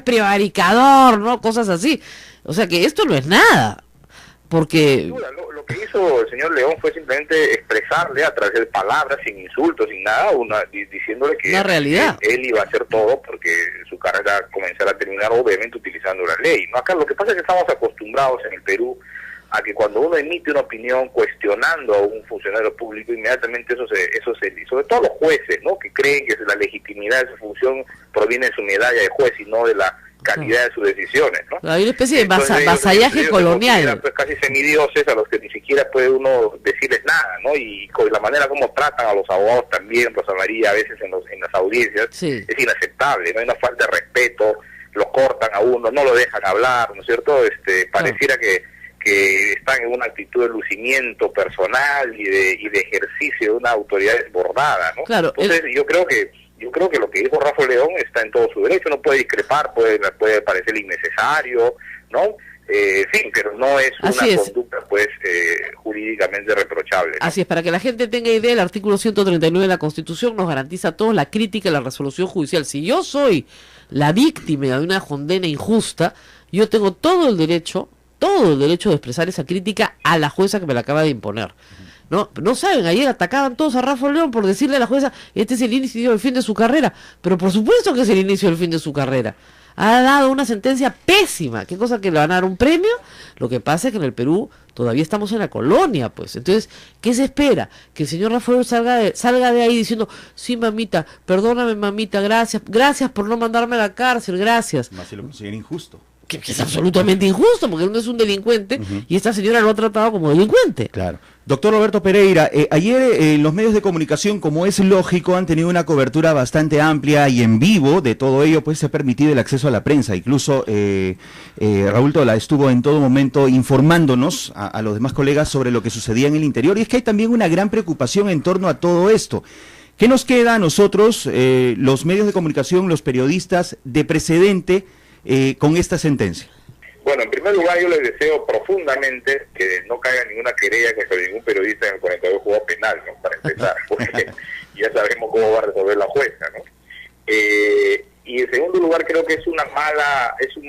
prevaricador, ¿no? Cosas así. O sea que esto no es nada. Porque... Lo que hizo el señor León fue simplemente expresarle a través de palabras, sin insultos, sin nada, diciéndole que una realidad. Él iba a hacer todo porque su carrera comenzara a terminar, obviamente utilizando la ley. No, acá lo que pasa es que estamos acostumbrados en el Perú a que cuando uno emite una opinión cuestionando a un funcionario público, inmediatamente eso se sobre todo los jueces, ¿no? Que creen que la legitimidad de su función proviene de su medalla de juez y no de la calidad de sus decisiones, ¿no? Hay una especie de Entonces, vasallaje ellos colonial. pues, casi semidioses a los que ni siquiera puede uno decirles nada, ¿no? Y con la manera como tratan a los abogados también, Rosa María, a veces en las audiencias, sí, es inaceptable, ¿no? Hay una falta de respeto, lo cortan a uno, no lo dejan hablar, ¿no es cierto? Pareciera que están en una actitud de lucimiento personal y de ejercicio de una autoridad desbordada, ¿no? Claro, entonces yo creo que lo que dijo Rafa León está en todo su derecho, no puede discrepar, puede parecer innecesario, ¿no? Sí, pero no es una conducta pues jurídicamente reprochable, ¿no? Así es, para que la gente tenga idea, el artículo 139 de la Constitución nos garantiza a todos la crítica y la resolución judicial. Si yo soy la víctima de una condena injusta, yo tengo todo el derecho de expresar esa crítica a la jueza que me la acaba de imponer. No saben, ayer atacaban todos a Rafa León por decirle a la jueza, este es el inicio del fin de su carrera, pero por supuesto que es el inicio del fin de su carrera. Ha dado una sentencia pésima, qué cosa que le van a dar un premio. Lo que pasa es que en el Perú todavía estamos en la colonia, pues. Entonces, ¿qué se espera? Que el señor Rafa León salga de ahí diciendo, sí, mamita, perdóname, mamita, gracias por no mandarme a la cárcel, gracias. Más si lo consiguen injusto. Que es absolutamente injusto, porque uno es un delincuente y esta señora lo ha tratado como delincuente. Claro. Doctor Roberto Pereira, ayer los medios de comunicación, como es lógico, han tenido una cobertura bastante amplia y en vivo de todo ello, pues se ha permitido el acceso a la prensa. Incluso Raúl Tola estuvo en todo momento informándonos a los demás colegas sobre lo que sucedía en el interior. Y es que hay también una gran preocupación en torno a todo esto. ¿Qué nos queda a nosotros, los medios de comunicación, los periodistas, de precedente con esta sentencia? Bueno, en primer lugar yo les deseo profundamente que no caiga ninguna querella contra ningún periodista en el 42 juzgado penal, ¿no? Para empezar, porque ya sabemos cómo va a resolver la jueza, ¿no? Y en segundo lugar creo que es un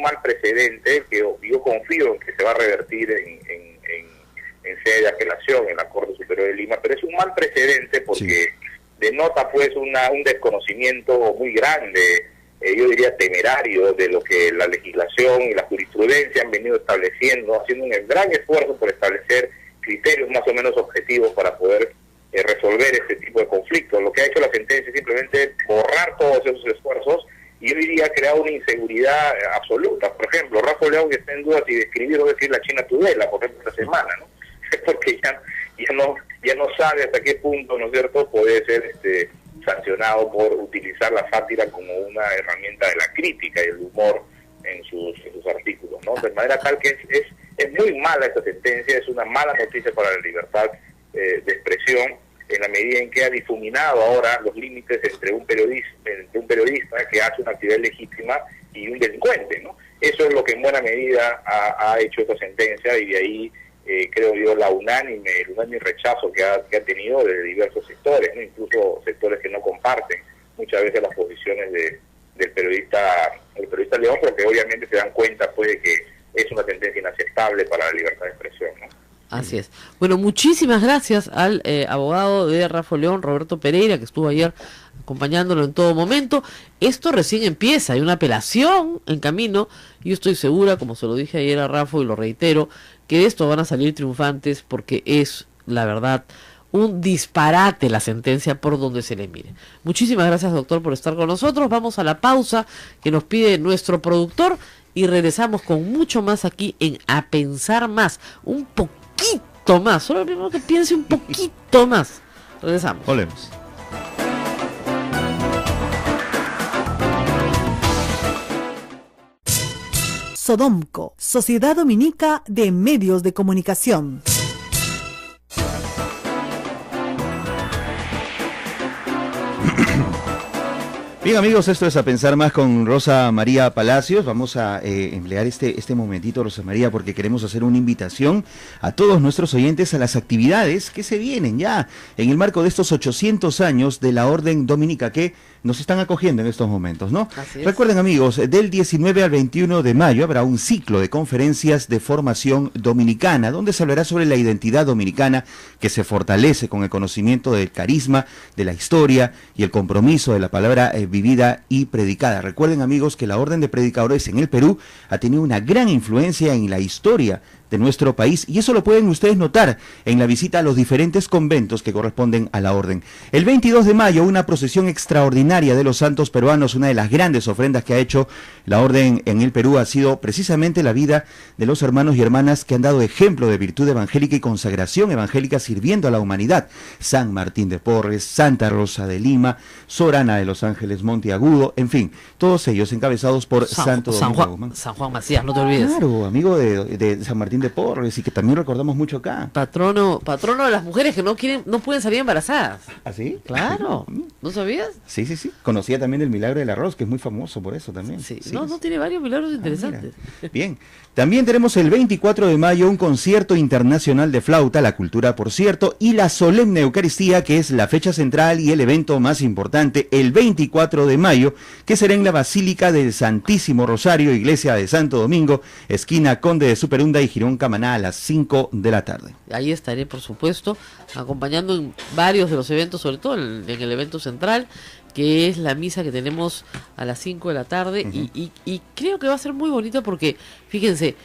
mal precedente que yo confío en que se va a revertir en sede de apelación en la Corte Superior de Lima, pero es un mal precedente porque denota pues un desconocimiento muy grande, yo diría temerario, de lo que la legislación y la jurisprudencia han venido estableciendo, haciendo un gran esfuerzo por establecer criterios más o menos objetivos para poder resolver este tipo de conflictos. Lo que ha hecho la sentencia es simplemente borrar todos esos esfuerzos y yo diría crear una inseguridad absoluta. Por ejemplo, Rafa León está en duda si escribir o decir la China Tudela, por ejemplo, esta semana, ¿no? Porque ya no sabe hasta qué punto, ¿no es cierto?, puede ser sancionado por utilizar la sátira como una herramienta de la crítica y el humor en sus artículos, ¿no? De manera tal que es muy mala esta sentencia, es una mala noticia para la libertad de expresión, en la medida en que ha difuminado ahora los límites entre un periodista que hace una actividad legítima y un delincuente, ¿no? Eso es lo que en buena medida ha hecho esta sentencia, y de ahí creo yo el unánime rechazo que ha tenido de diversos sectores, ¿no? Incluso sectores que no comparten muchas veces las posiciones del periodista León, porque obviamente se dan cuenta pues de que es una sentencia inaceptable para la libertad de expresión, ¿no? Así es. Bueno, muchísimas gracias al abogado de Rafa León, Roberto Pereira, que estuvo ayer acompañándolo en todo momento. Esto recién empieza, hay una apelación en camino. Yo estoy segura, como se lo dije ayer a Rafa y lo reitero, que de esto van a salir triunfantes porque es, la verdad, un disparate la sentencia por donde se le mire. Muchísimas gracias, doctor, por estar con nosotros. Vamos a la pausa que nos pide nuestro productor y regresamos con mucho más aquí en A Pensar Más. Un poquito más, solo primero que piense un poquito más. Regresamos. Volvemos. Sodomco, Sociedad Dominica de Medios de Comunicación. Bien, amigos, esto es A Pensar Más con Rosa María Palacios. Vamos a emplear este momentito, Rosa María, porque queremos hacer una invitación a todos nuestros oyentes a las actividades que se vienen ya en el marco de estos 800 años de la Orden Dominica que nos están acogiendo en estos momentos, ¿no? Así es. Recuerden, amigos, del 19 al 21 de mayo habrá un ciclo de conferencias de formación dominicana, donde se hablará sobre la identidad dominicana que se fortalece con el conocimiento del carisma, de la historia y el compromiso de la palabra vivida y predicada. Recuerden, amigos, que la Orden de Predicadores en el Perú ha tenido una gran influencia en la historia de nuestro país, y eso lo pueden ustedes notar en la visita a los diferentes conventos que corresponden a la orden. El 22 de mayo, una procesión extraordinaria de los santos peruanos. Una de las grandes ofrendas que ha hecho la orden en el Perú ha sido precisamente la vida de los hermanos y hermanas que han dado ejemplo de virtud evangélica y consagración evangélica sirviendo a la humanidad. San Martín de Porres, Santa Rosa de Lima, Sorana de los Ángeles Monteagudo, en fin, todos ellos encabezados por Santo Domingo Guzmán. San Juan Macías, no te olvides. Claro, amigo de San Martín de Porres, y que también recordamos mucho acá. Patrono de las mujeres que no pueden salir embarazadas. ¿Ah, sí? Claro. ¿No sabías? Sí. Conocía también el milagro del arroz, que es muy famoso por eso también. Sí. No, tiene varios milagros interesantes. Mira. Bien. También tenemos el 24 de mayo un concierto internacional de flauta, la cultura, por cierto, y la solemne Eucaristía, que es la fecha central y el evento más importante, el 24 de mayo, que será en la Basílica del Santísimo Rosario, Iglesia de Santo Domingo, esquina Conde de Superunda y Girón Camaná, a las 5 de la tarde. Ahí estaré, por supuesto, acompañando en varios de los eventos, sobre todo en el evento central, que es la misa que tenemos a las 5 de la tarde. Y creo que va a ser muy bonito porque, fíjense,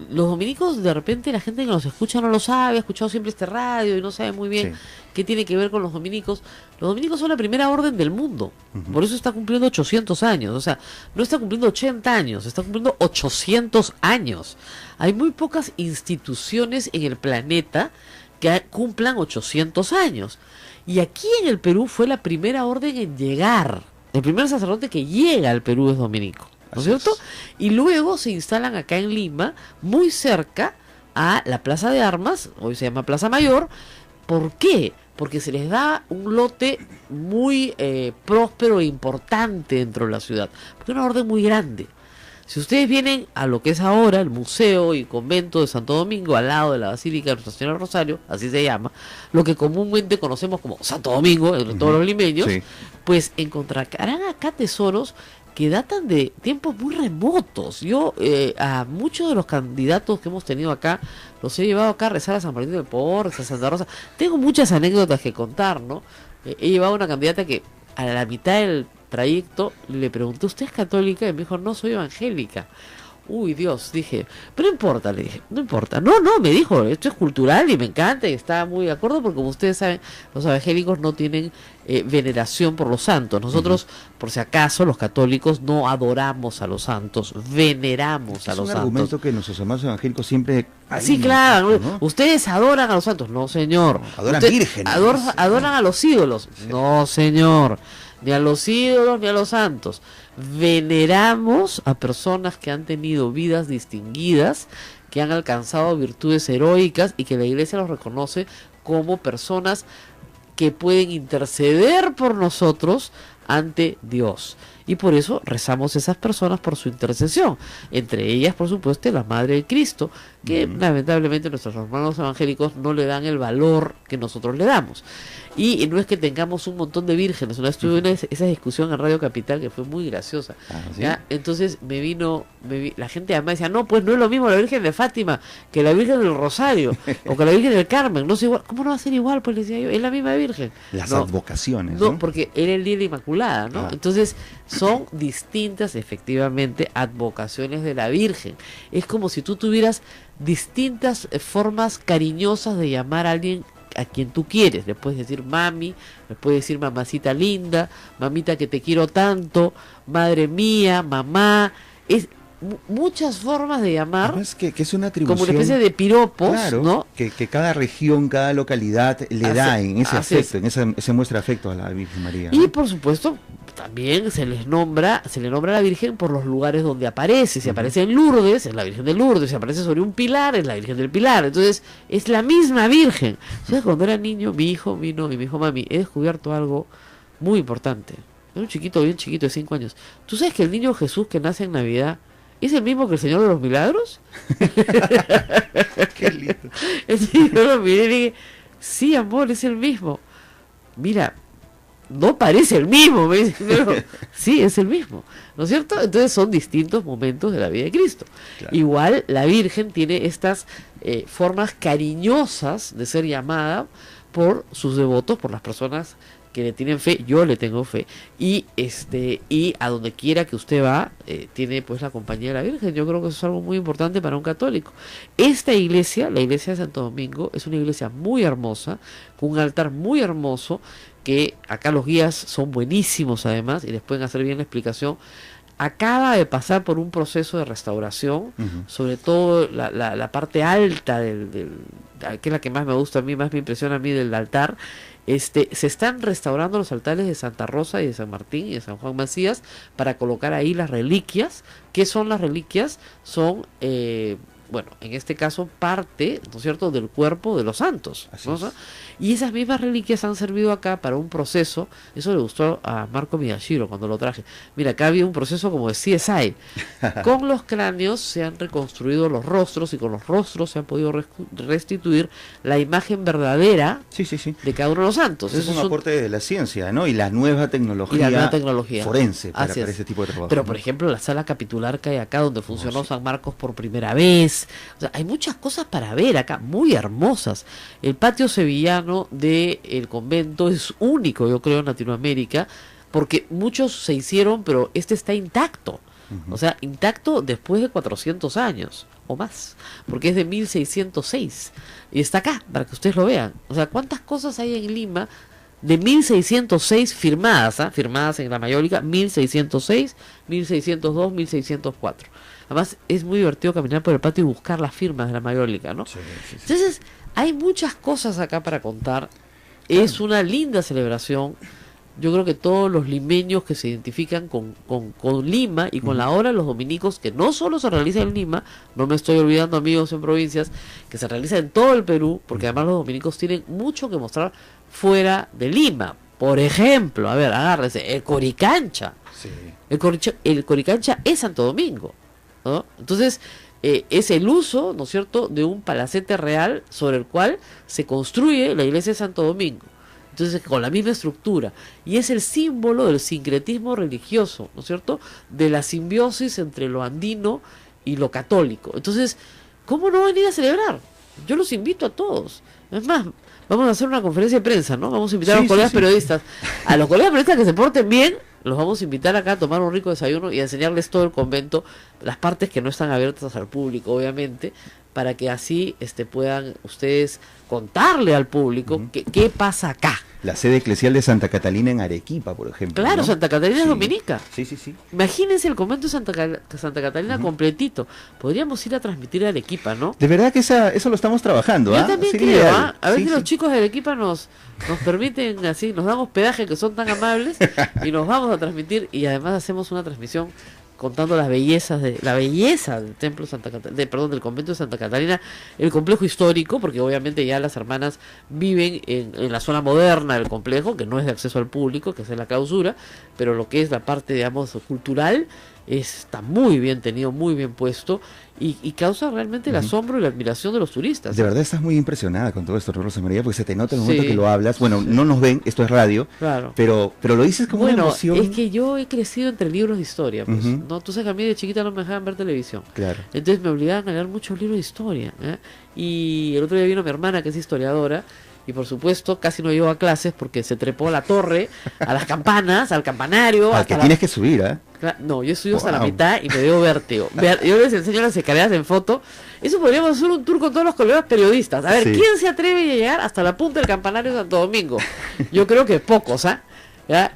los dominicos, de repente la gente que nos escucha no lo sabe, ha escuchado siempre este radio y no sabe muy bien qué tiene que ver con los dominicos. Los dominicos son la primera orden del mundo, por eso está cumpliendo 800 años, o sea, no está cumpliendo 80 años, está cumpliendo 800 años. Hay muy pocas instituciones en el planeta que cumplan 800 años. Y aquí en el Perú fue la primera orden en llegar. El primer sacerdote que llega al Perú es dominico, ¿no es cierto? Y luego se instalan acá en Lima, muy cerca a la Plaza de Armas, hoy se llama Plaza Mayor. ¿Por qué? Porque se les da un lote muy próspero e importante dentro de la ciudad, porque es una orden muy grande. Si ustedes vienen a lo que es ahora el Museo y Convento de Santo Domingo, al lado de la Basílica de Nuestra Señora del Rosario, así se llama, lo que comúnmente conocemos como Santo Domingo, entre todos los limeños, pues encontrarán acá tesoros que datan de tiempos muy remotos. Yo a muchos de los candidatos que hemos tenido acá, los he llevado acá a rezar a San Martín de Porres, a Santa Rosa. Tengo muchas anécdotas que contar, ¿no? He llevado a una candidata que a la mitad del trayecto le pregunté, ¿usted es católica? Y me dijo, no, soy evangélica. Uy, Dios, dije, pero no importa, le dije, no importa. No, me dijo, esto es cultural y me encanta y está muy de acuerdo porque como ustedes saben, los evangélicos no tienen veneración por los santos. Nosotros, por si acaso, los católicos no adoramos a los santos, veneramos a los santos. Es un argumento que nuestros hermanos evangélicos siempre... Sí, claro, ¿no? Ustedes adoran a los santos. No, señor. No, adoran vírgenes. Adoran a los ídolos. No, señor. Ni a los ídolos ni a los santos. Veneramos a personas que han tenido vidas distinguidas, que han alcanzado virtudes heroicas y que la Iglesia los reconoce como personas que pueden interceder por nosotros ante Dios. Y por eso rezamos a esas personas por su intercesión. Entre ellas, por supuesto, la Madre de Cristo, que lamentablemente nuestros hermanos evangélicos no le dan el valor que nosotros le damos. Y no es que tengamos un montón de vírgenes. Una vez tuve esa discusión en Radio Capital que fue muy graciosa. ¿Sí? ¿Ya? Entonces la gente además decía, no, pues no es lo mismo la Virgen de Fátima que la Virgen del Rosario o que la Virgen del Carmen. No es igual. ¿Cómo no va a ser igual? Pues le decía yo, es la misma Virgen. Las advocaciones. No, porque era el Día de la Inmaculada, ¿no? Entonces son distintas, efectivamente, advocaciones de la Virgen. Es como si tú tuvieras distintas formas cariñosas de llamar a alguien a quien tú quieres. Le puedes decir mami, le puedes decir mamacita linda, mamita que te quiero tanto, madre mía, mamá. Es muchas formas de llamar. Además que es una atribución, como una especie de piropos, claro, ¿no? Que cada región, cada localidad le da en ese afecto, en esa muestra de afecto a la Virgen María, ¿no? Y por supuesto, también se le nombra a la Virgen por los lugares donde aparece. Si aparece en Lourdes, es la Virgen de Lourdes. Si aparece sobre un pilar, es la Virgen del Pilar. Entonces, es la misma Virgen. Entonces, cuando era niño, mi hijo vino y me dijo, mami, he descubierto algo muy importante. Era un chiquito, bien chiquito, de 5 años. ¿Tú sabes que el niño Jesús que nace en Navidad es el mismo que el Señor de los Milagros? Qué lindo. Entonces, yo lo miré y dije, sí, amor, es el mismo. Mira, no parece el mismo, me dice, pero sí, es el mismo, ¿no es cierto? Entonces son distintos momentos de la vida de Cristo. Claro. Igual la Virgen tiene estas formas cariñosas de ser llamada por sus devotos, por las personas que le tienen fe. Yo le tengo fe, y a donde quiera que usted va, tiene pues la compañía de la Virgen. Yo creo que eso es algo muy importante para un católico. Esta iglesia, la iglesia de Santo Domingo, es una iglesia muy hermosa, con un altar muy hermoso, que acá los guías son buenísimos además, y les pueden hacer bien la explicación. Acaba de pasar por un proceso de restauración, sobre todo la parte alta que es la que más me gusta a mí, más me impresiona a mí del altar. Se están restaurando los altares de Santa Rosa y de San Martín y de San Juan Macías para colocar ahí las reliquias. ¿Qué son las reliquias? Son, bueno, en este caso parte, ¿no es cierto?, del cuerpo de los santos, ¿no? Y esas mismas reliquias han servido acá para un proceso. Eso le gustó a Marco Miyashiro cuando lo traje. Mira, acá había un proceso como de CSI. Con los cráneos se han reconstruido los rostros, y con los rostros se han podido restituir la imagen verdadera de cada uno de los santos. Eso es un aporte de la ciencia, ¿no? Y la nueva tecnología, forense para ese tipo de trabajo. Pero, por ejemplo, la sala capitular que hay acá, donde funcionó San Marcos por primera vez. O sea, hay muchas cosas para ver acá, muy hermosas. El patio sevillano del convento es único, yo creo, en Latinoamérica, porque muchos se hicieron, pero este está intacto. O sea, intacto después de 400 años o más, porque es de 1606 y está acá para que ustedes lo vean. O sea, cuántas cosas hay en Lima de 1606 firmadas en la Mayólica, 1606, 1602, 1604. Además, es muy divertido caminar por el patio y buscar las firmas de la Mayólica, ¿no? Entonces, hay muchas cosas acá para contar. Es una linda celebración. Yo creo que todos los limeños que se identifican con Lima y con la hora de los dominicos, que no solo se realiza en Lima, no me estoy olvidando, amigos, en provincias, que se realiza en todo el Perú, porque además los dominicos tienen mucho que mostrar fuera de Lima. Por ejemplo, a ver, agárrese, el Coricancha. El Coricancha es Santo Domingo, ¿no? Entonces, es el uso, ¿no es cierto?, de un palacete real sobre el cual se construye la iglesia de Santo Domingo. Entonces, con la misma estructura, y es el símbolo del sincretismo religioso, ¿no es cierto?, de la simbiosis entre lo andino y lo católico. Entonces, ¿cómo no venir a celebrar? Yo los invito a todos. Es más, vamos a hacer una conferencia de prensa, ¿no? Vamos a invitar a los colegas periodistas. A los colegas periodistas que se porten bien, los vamos a invitar acá a tomar un rico desayuno y a enseñarles todo el convento, las partes que no están abiertas al público, obviamente, para que así puedan ustedes contarle al público qué pasa acá. La sede eclesial de Santa Catalina en Arequipa, por ejemplo. Claro, ¿no? Santa Catalina es Sí. dominica. Sí. Imagínense el convento de Santa Catalina completito. Podríamos ir a transmitir a Arequipa, ¿no? De verdad que eso lo estamos trabajando, Yo también Sería creo, ideal. A ver si los chicos de Arequipa nos permiten así, nos dan hospedaje, que son tan amables, y nos vamos a transmitir, y además hacemos una transmisión contando la belleza del templo del convento de Santa Catalina, el complejo histórico, porque obviamente ya las hermanas viven en la zona moderna del complejo, que no es de acceso al público, que es en la clausura, pero lo que es la parte, digamos, cultural, está muy bien tenido, muy bien puesto, y causa realmente el asombro y la admiración de los turistas. De verdad estás muy impresionada con todo esto, Rosa María, porque se te nota en el momento que lo hablas. Bueno, no nos ven, esto es radio, claro, pero lo dices como una emoción. Es que yo he crecido entre libros de historia, pues, ¿no? Tú sabes que a mí de chiquita no me dejaban ver televisión. Claro. Entonces me obligaban a leer muchos libros de historia, ¿eh? Y el otro día vino mi hermana, que es historiadora, y por supuesto casi no llegó a clases porque se trepó a la torre, a las campanas, al campanario. Al que tienes que subir, ¿eh? No, yo estudio hasta la mitad y me dio vértigo. Yo les enseño las escaleras en foto. Eso podríamos hacer un tour con todos los colegas periodistas. A ver, ¿quién se atreve a llegar hasta la punta del campanario de Santo Domingo? Yo creo que pocos, ¿ah?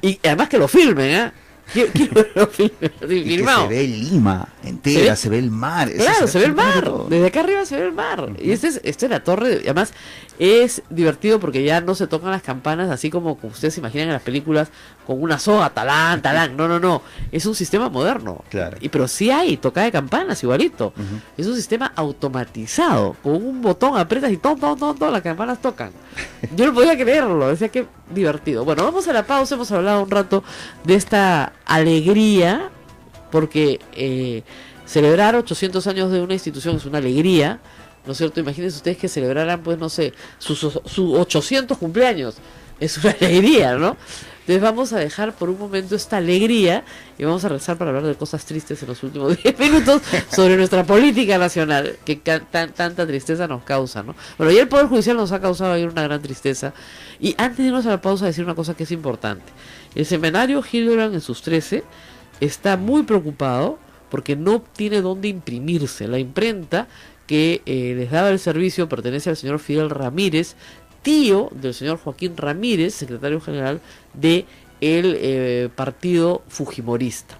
Y además que lo filmen, ¿ah? Quiero que lo filmen. Y que se ve Lima entera, se ve el mar. Claro, se ve el mar. todo. Desde acá arriba se ve el mar. Y esta es la torre. Además, es divertido porque ya no se tocan las campanas así como ustedes se imaginan en las películas, con una soga, talán, talán. No. Es un sistema moderno. Claro. Pero sí hay toca de campanas igualito. Es un sistema automatizado. Con un botón aprietas y todo, las campanas tocan. Yo no podía creerlo. Decía que divertido. Bueno, vamos a la pausa. Hemos hablado un rato de esta alegría. Porque celebrar 800 años de una institución es una alegría, ¿no es cierto? Imagínense ustedes que celebraran, pues, no sé, sus 800 cumpleaños. Es una alegría, ¿no? Entonces vamos a dejar por un momento esta alegría y vamos a regresar para hablar de cosas tristes en los últimos 10 minutos sobre nuestra política nacional, que tanta tristeza nos causa, ¿no? Bueno, y el Poder Judicial nos ha causado ahí una gran tristeza. Y antes de irnos a la pausa, decir una cosa que es importante. El semanario Hildebrand en sus 13 está muy preocupado porque no tiene dónde imprimirse. La imprenta que les daba el servicio pertenece al señor Fidel Ramírez, tío del señor Joaquín Ramírez, secretario general del partido fujimorista.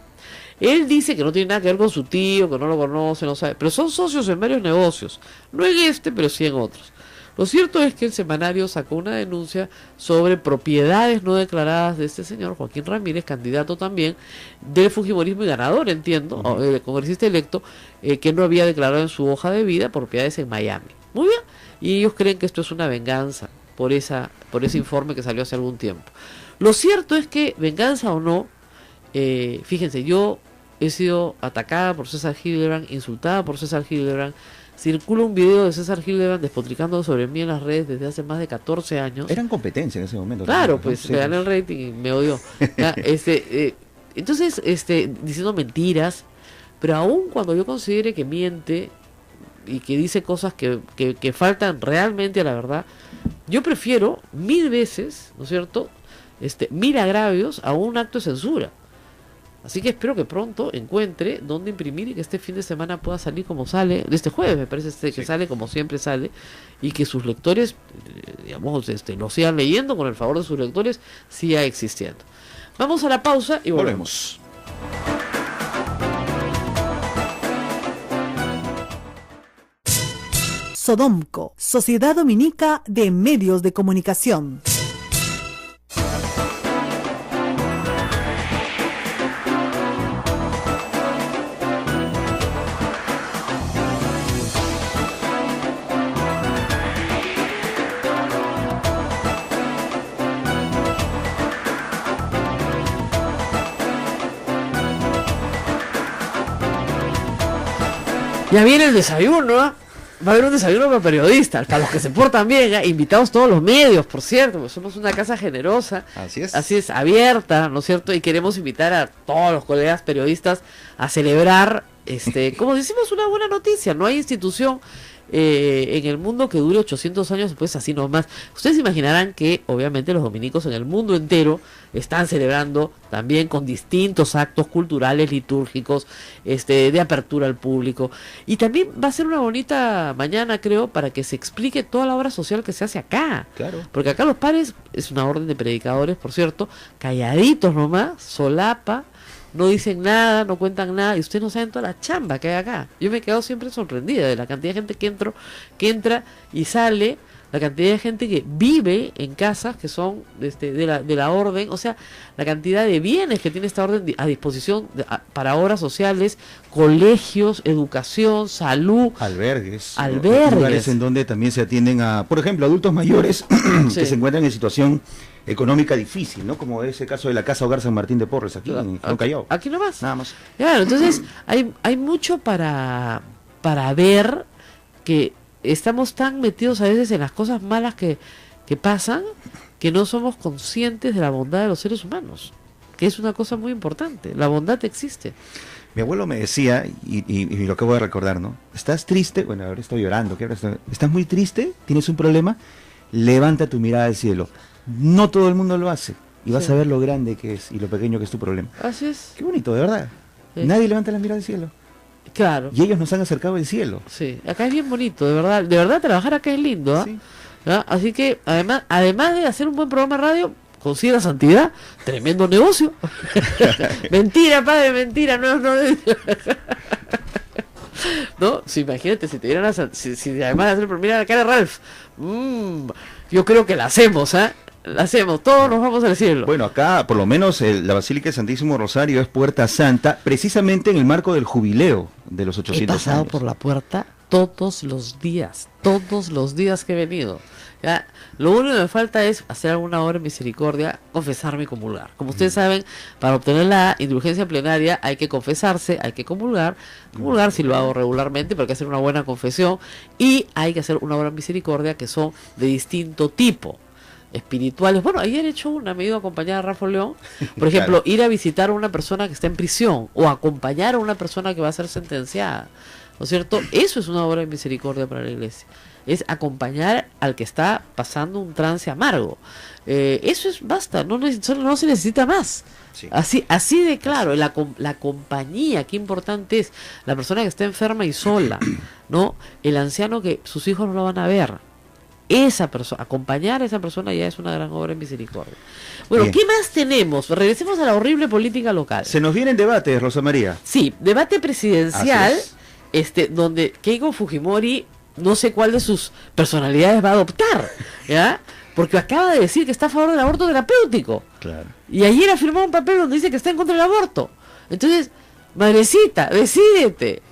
Él dice que no tiene nada que ver con su tío, que no lo conoce, no sabe, pero son socios en varios negocios, no en este, pero sí en otros. Lo cierto es que el semanario sacó una denuncia sobre propiedades no declaradas de este señor Joaquín Ramírez, candidato también del fujimorismo y ganador, entiendo, congresista electo, que no había declarado en su hoja de vida propiedades en Miami. Muy bien, y ellos creen que esto es una venganza por ese informe que salió hace algún tiempo. Lo cierto es que, venganza o no, fíjense, yo he sido atacada por César Hildebrand, insultada por César Hildebrand. Circula un video de César Hildebrand despotricando sobre mí en las redes desde hace más de 14 años. Eran competencia en ese momento. Claro, ¿no? pues Sí, me gané el rating y me odió. Entonces, diciendo mentiras, pero aún cuando yo considere que miente y que dice cosas que faltan realmente a la verdad, yo prefiero 1000 veces, ¿no es cierto?, 1000 agravios a un acto de censura. Así que espero que pronto encuentre dónde imprimir y que este fin de semana pueda salir como sale, de este jueves me parece que sale como siempre sale, y que sus lectores, digamos, lo sigan leyendo, con el favor de sus lectores, siga existiendo. Vamos a la pausa y volvemos. Sodomco, Sociedad Dominica de Medios de Comunicación. Ya viene el desayuno, ¿eh? Va a haber un desayuno para periodistas, para los que se portan bien, ¿eh? Invitados todos los medios, por cierto, porque somos una casa generosa, así es, abierta, ¿no es cierto? Y queremos invitar a todos los colegas periodistas a celebrar, como decimos, una buena noticia. No hay institución en el mundo que dure 800 años, pues así nomás. Ustedes imaginarán que obviamente los dominicos en el mundo entero están celebrando también con distintos actos culturales, litúrgicos, de apertura al público, y también va a ser una bonita mañana, creo, para que se explique toda la obra social que se hace acá. Claro. Porque acá los padres, es una orden de predicadores, por cierto, calladitos nomás, solapa, no dicen nada, no cuentan nada, y ustedes no saben toda la chamba que hay acá. Yo me he quedado siempre sorprendida de la cantidad de gente que entra y sale, la cantidad de gente que vive en casas que son de la orden, o sea, la cantidad de bienes que tiene esta orden a disposición para obras sociales, colegios, educación, salud, albergues, lugares en donde también se atienden a, por ejemplo, adultos mayores que se encuentran en situación económica difícil, ¿no? Como ese caso de la Casa Hogar San Martín de Porres, aquí en Callao. Aquí nomás. Nada más. Claro, entonces hay mucho para ver, que estamos tan metidos a veces en las cosas malas que pasan, que no somos conscientes de la bondad de los seres humanos, que es una cosa muy importante. La bondad existe. Mi abuelo me decía, y lo acabo de recordar, ¿no? ¿Estás triste? Bueno, ahora estoy llorando. ¿Estás muy triste? ¿Tienes un problema? Levanta tu mirada al cielo. No todo el mundo lo hace. Y vas a ver lo grande que es y lo pequeño que es tu problema. Así es. Qué bonito, de verdad. Nadie levanta la mirada al cielo. Claro. Y ellos nos han acercado al cielo. Sí, acá es bien bonito, de verdad. De verdad, trabajar acá es lindo, ¿eh? Sí. Así que, además de hacer un buen programa de radio, considera santidad, tremendo negocio. Mentira, padre, mentira, no. ¿no? Si imagínate, si te dieran si además de hacer, pero mira la cara de Ralph, yo creo que la hacemos, ¿ah? La hacemos, todos nos vamos al cielo. Bueno, acá por lo menos la Basílica de Santísimo Rosario es puerta santa, precisamente en el marco del jubileo de los 800 He pasado años. por la puerta todos los días que he venido. ¿Ya? Lo único que me falta es hacer alguna obra de misericordia, confesarme y comulgar. Como ustedes saben, para obtener la indulgencia plenaria hay que confesarse, hay que comulgar. Comulgar si lo hago regularmente, pero hay que hacer una buena confesión. Y hay que hacer una obra de misericordia que son de distinto tipo. Espirituales. Bueno, ayer he hecho una, me he ido a acompañar a Rafa León, por ejemplo, ir a visitar a una persona que está en prisión o acompañar a una persona que va a ser sentenciada, ¿no es cierto? Eso es una obra de misericordia para la iglesia, es acompañar al que está pasando un trance amargo. Eso es basta, no se necesita más. Sí. Así de claro, la compañía, qué importante es la persona que está enferma y sola, ¿no? El anciano que sus hijos no lo van a ver. Esa persona, acompañar a esa persona ya es una gran obra en misericordia. Bueno, Bien. ¿qué más tenemos? Regresemos a la horrible política local. Se nos vienen debates, Rosa María. Sí, debate presidencial, Así donde Keiko Fujimori, no sé cuál de sus personalidades va a adoptar, ¿ya? Porque acaba de decir que está a favor del aborto terapéutico. Claro. Y ayer ha firmado un papel donde dice que está en contra del aborto. Entonces, madrecita, decídete.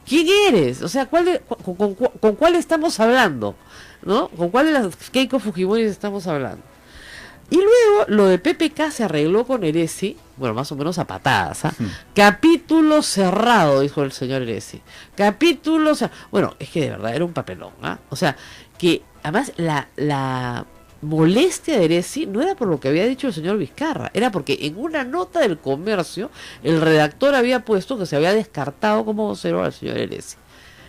¿Quién eres? O sea, ¿con cuál estamos hablando? ¿No? ¿Con cuál de las Keiko Fujimori estamos hablando? Y luego lo de PPK se arregló con Eresi, bueno, más o menos a patadas, ¿ah? Capítulo cerrado, dijo el señor Eresi. Capítulo cerrado. Bueno, es que de verdad era un papelón, ¿ah? O sea, que además la molestia de Eresi no era por lo que había dicho el señor Vizcarra, era porque en una nota del Comercio el redactor había puesto que se había descartado como vocero al señor Eresi.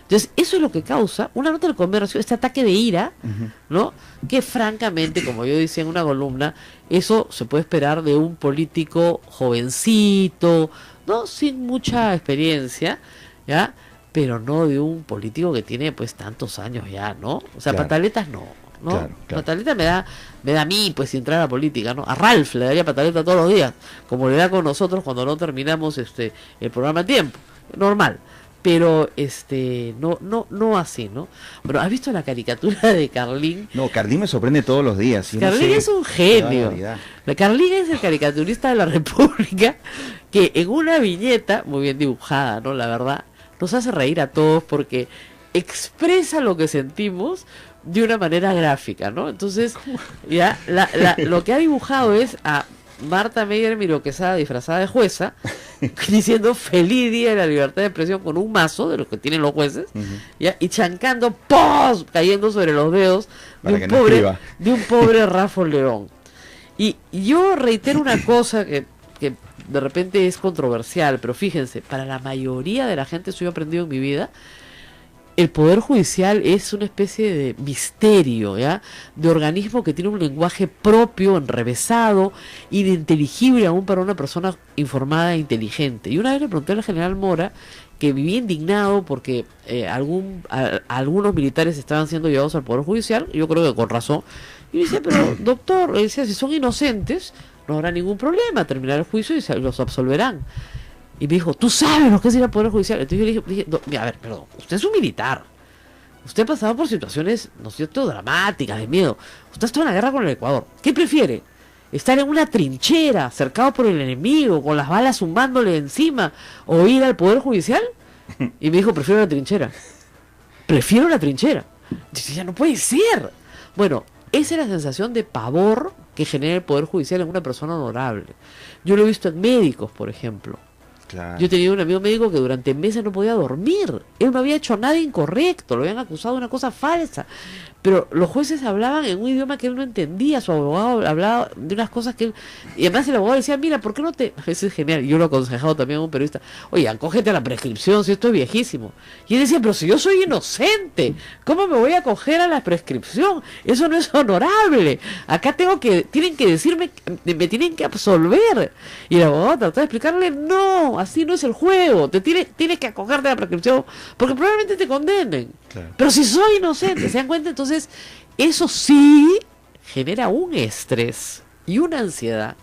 Entonces, eso es lo que causa una nota del Comercio, este ataque de ira, ¿no? Que francamente, como yo decía en una columna, eso se puede esperar de un político jovencito, ¿no? Sin mucha experiencia, ¿ya? Pero no de un político que tiene pues tantos años ya, ¿no? O sea, Claro. pataletas no. ¿no? Claro. Pataleta me da a mí pues si entrar a la política, ¿no? A Ralph le daría pataleta todos los días, como le da con nosotros cuando no terminamos el programa a tiempo, normal. Pero no así, ¿no? Bueno, ¿has visto la caricatura de Carlín? No, Carlín me sorprende todos los días. Yo no Carlín sé, es un qué genio. barbaridad. Carlín es el caricaturista de la República que en una viñeta, muy bien dibujada, ¿no? La verdad, nos hace reír a todos porque expresa lo que sentimos de una manera gráfica, ¿no? Entonces, ya lo que ha dibujado es a Marta Meyer Miro Quesada disfrazada de jueza, diciendo feliz día de la libertad de expresión con un mazo de los que tienen los jueces, ¿ya? Y chancando, ¡pos!, cayendo sobre los dedos Para que no escriba. de un pobre Rafa León. Y yo reitero una cosa que de repente es controversial, pero fíjense, para la mayoría de la gente, eso yo he aprendido en mi vida, el Poder Judicial es una especie de misterio, ¿ya? De organismo que tiene un lenguaje propio, enrevesado, ininteligible aún para una persona informada e inteligente. Y una vez le pregunté al general Mora, que vivía indignado porque algunos militares estaban siendo llevados al Poder Judicial, yo creo que con razón, y me decía, pero doctor, decía, si son inocentes, no habrá ningún problema, terminar el juicio y los absolverán. Y me dijo, ¿tú sabes lo que es ir al Poder Judicial? Entonces yo le dije, mira, a ver, perdón, usted es un militar. Usted ha pasado por situaciones, ¿no es cierto?, dramáticas, de miedo. Usted ha estado en la guerra con el Ecuador. ¿Qué prefiere? ¿Estar en una trinchera, cercado por el enemigo, con las balas zumbándole encima, o ir al Poder Judicial? Y me dijo, prefiero la trinchera. Prefiero la trinchera. Dice, ya no puede ser. Bueno, esa es la sensación de pavor que genera el Poder Judicial en una persona honorable. Yo lo he visto en médicos, por ejemplo. Claro. Yo tenía un amigo médico que durante meses no podía dormir. Él no había hecho nada incorrecto, lo habían acusado de una cosa falsa. Pero los jueces hablaban en un idioma que él no entendía, su abogado hablaba de unas cosas que él... Y además el abogado decía, mira, ¿por qué no te...? Eso es genial, yo lo he aconsejado también a un periodista. Oye, acógete a la prescripción, si esto es viejísimo. Y él decía, pero si yo soy inocente, ¿cómo me voy a acoger a la prescripción? Eso no es honorable. Acá tienen que decirme, me tienen que absolver. Y el abogado trató de explicarle, no, así no es el juego. Tienes que acogerte a la prescripción porque probablemente te condenen. Claro. Pero si soy inocente, ¿se dan cuenta? Entonces, eso sí genera un estrés y una ansiedad.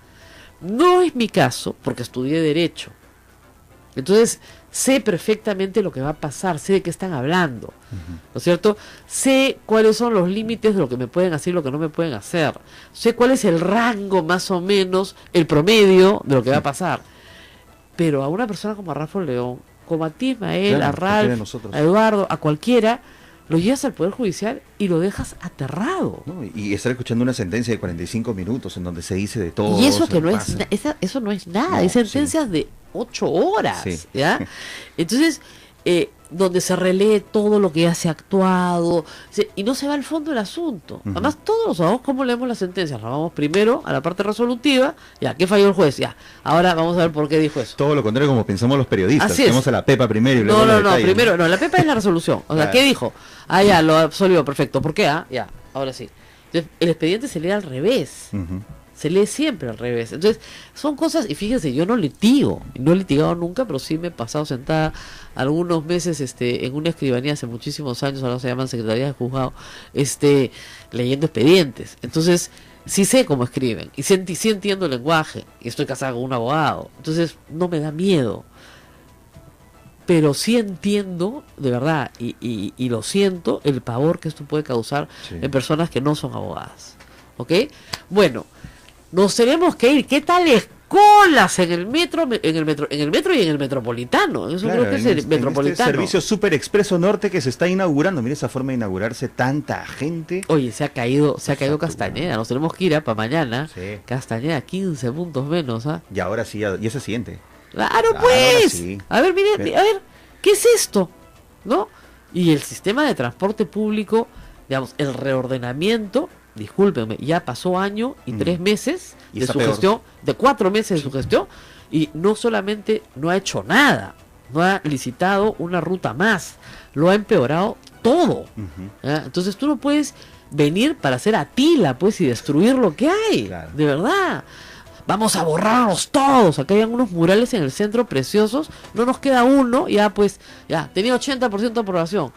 No es mi caso, porque estudié Derecho. Entonces, sé perfectamente lo que va a pasar, sé de qué están hablando, ¿no es cierto? Sé cuáles son los límites de lo que me pueden hacer y lo que no me pueden hacer. Sé cuál es el rango, más o menos, el promedio de lo que va a pasar. Pero a una persona como a Rafa León, como a ti, Ismael, Claro, a Ralph, nosotros. a Eduardo, a cualquiera, lo llevas al Poder Judicial y lo dejas aterrado. ¿No? Y estar escuchando una sentencia de 45 minutos en donde se dice de todo. Y eso se que no es pasa. eso no es nada, No, hay sentencias de 8 horas, Sí. ¿ya? Entonces, donde se relee todo lo que ya se ha actuado, y no se va al fondo del asunto. Además, todos los abogados, ¿cómo leemos las sentencias? Nos vamos primero a la parte resolutiva, ya, ¿qué falló el juez? Ya, ahora vamos a ver por qué dijo eso. Todo lo contrario como pensamos los periodistas. Así es. Vamos a la pepa primero y luego No, los no, no, detalles, primero, no, la pepa es la resolución. O sea, Claro. ¿qué dijo? Ah, ya, lo absolvió, perfecto. ¿Por qué? Ah, ya, ahora sí. Entonces, el expediente se lee al revés. Ujú. Se lee siempre al revés. Entonces, son cosas, y fíjense, yo no litigo, no he litigado nunca, pero sí me he pasado sentada algunos meses en una escribanía hace muchísimos años, ahora se llaman secretarías de juzgado, leyendo expedientes. Entonces, sí sé cómo escriben, y sí entiendo el lenguaje, y estoy casada con un abogado. Entonces, no me da miedo. Pero sí entiendo, de verdad, y lo siento, el pavor que esto puede causar Sí. en personas que no son abogadas. ¿Ok? Bueno, nos tenemos que ir. ¿Qué tales colas en el metro y en el metropolitano? Eso Claro, creo que es en el este metropolitano. servicio Super Expreso Norte que se está inaugurando. Mira esa forma de inaugurarse, tanta gente. Oye, se ha caído Exacto. Castañeda. Nos tenemos que ir para mañana. Sí. Castañeda, 15 puntos menos. ¿Ah? Y ahora sí, ya se siente. Claro, Claro, pues. sí. A ver, mire, Ve- a ver, ¿qué es esto? ¿No? Y el sistema de transporte público, digamos, el reordenamiento, discúlpenme, ya pasó año y 3 meses Y de está su peor. gestión, de 4 meses de su gestión, y no solamente no ha hecho nada, no ha licitado una ruta más, lo ha empeorado todo. Ujú. ¿Ya? Entonces tú no puedes venir para hacer Atila, pues, y destruir lo que hay, Claro. de verdad. Vamos a borrarlos todos. Acá hay unos murales en el centro preciosos. No nos queda uno. Ya pues, ya, tenía 80% de aprobación.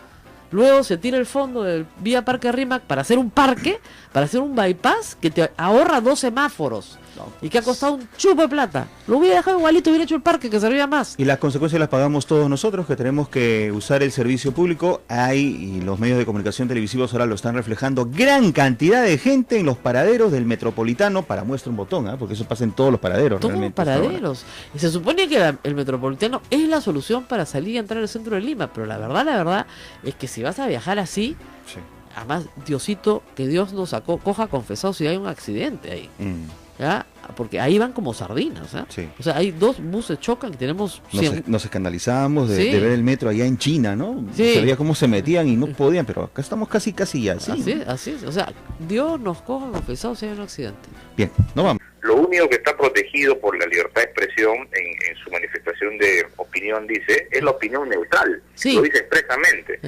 Luego se tira el fondo del Vía Parque Rímac para hacer un parque, para hacer un bypass que te ahorra 2 semáforos. Y que ha costado un chupo de plata. Lo hubiera dejado igualito, hubiera hecho el parque que servía más. Y las consecuencias las pagamos todos nosotros, que tenemos que usar el servicio público. Y los medios de comunicación televisivos ahora lo están reflejando. Gran cantidad de gente en los paraderos del Metropolitano, para muestra un botón, porque eso pasa en todos los paraderos. Todos realmente, hasta ahora. paraderos. Y se supone que el metropolitano es la solución para salir y entrar al centro de Lima. Pero la verdad es que si vas a viajar así, Sí. además, Diosito, que Dios nos coja confesado si hay un accidente ahí. ¿Ya? Porque ahí van como sardinas. ¿Ah? Sí. O sea, hay 2 buses chocan y tenemos 100. Nos escandalizamos Sí. de ver el metro allá en China, ¿no? Sí. Se veía cómo se metían y no podían, pero acá estamos casi ya. ¿Sí? Así es. O sea, Dios nos coja confesado si hay un accidente. Bien, no vamos. Lo único que está protegido por la libertad de expresión en su manifestación de opinión, dice, es la opinión neutral. Sí. Lo dice expresamente.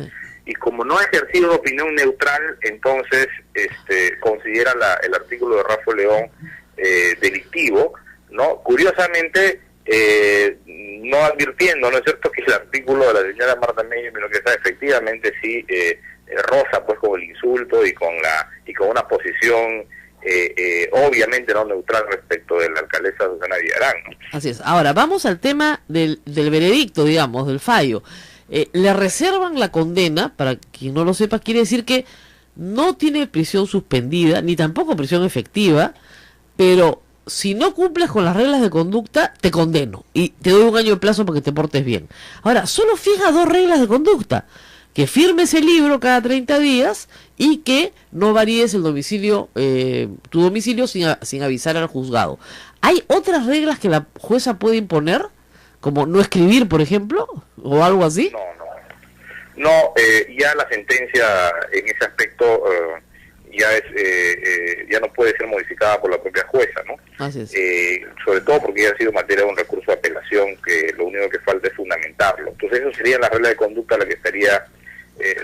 Y como no ha ejercido una opinión neutral, entonces considera el artículo de Rafa León delictivo, ¿no? Curiosamente, no advirtiendo, ¿no es cierto?, que el artículo de la señora Marta Meyer, lo que está efectivamente sí roza pues con el insulto y con una posición obviamente no neutral respecto de la alcaldesa Susana Villarán, ¿no? Así es. Ahora, vamos al tema del veredicto, digamos, del fallo. Le reservan la condena, para quien no lo sepa, quiere decir que no tiene prisión suspendida, ni tampoco prisión efectiva, pero si no cumples con las reglas de conducta, te condeno y te doy 1 año de plazo para que te portes bien. Ahora, solo fija 2 reglas de conducta: que firmes el libro cada 30 días y que no varíes el domicilio, tu domicilio sin avisar al juzgado. ¿Hay otras reglas que la jueza puede imponer? Como no escribir, por ejemplo, o algo así. No, ya la sentencia en ese aspecto ya no puede ser modificada por la propia jueza, ¿no? Así es. Sobre todo porque ya ha sido materia de un recurso de apelación, que lo único que falta es fundamentarlo. Entonces eso sería la regla de conducta a la que estaría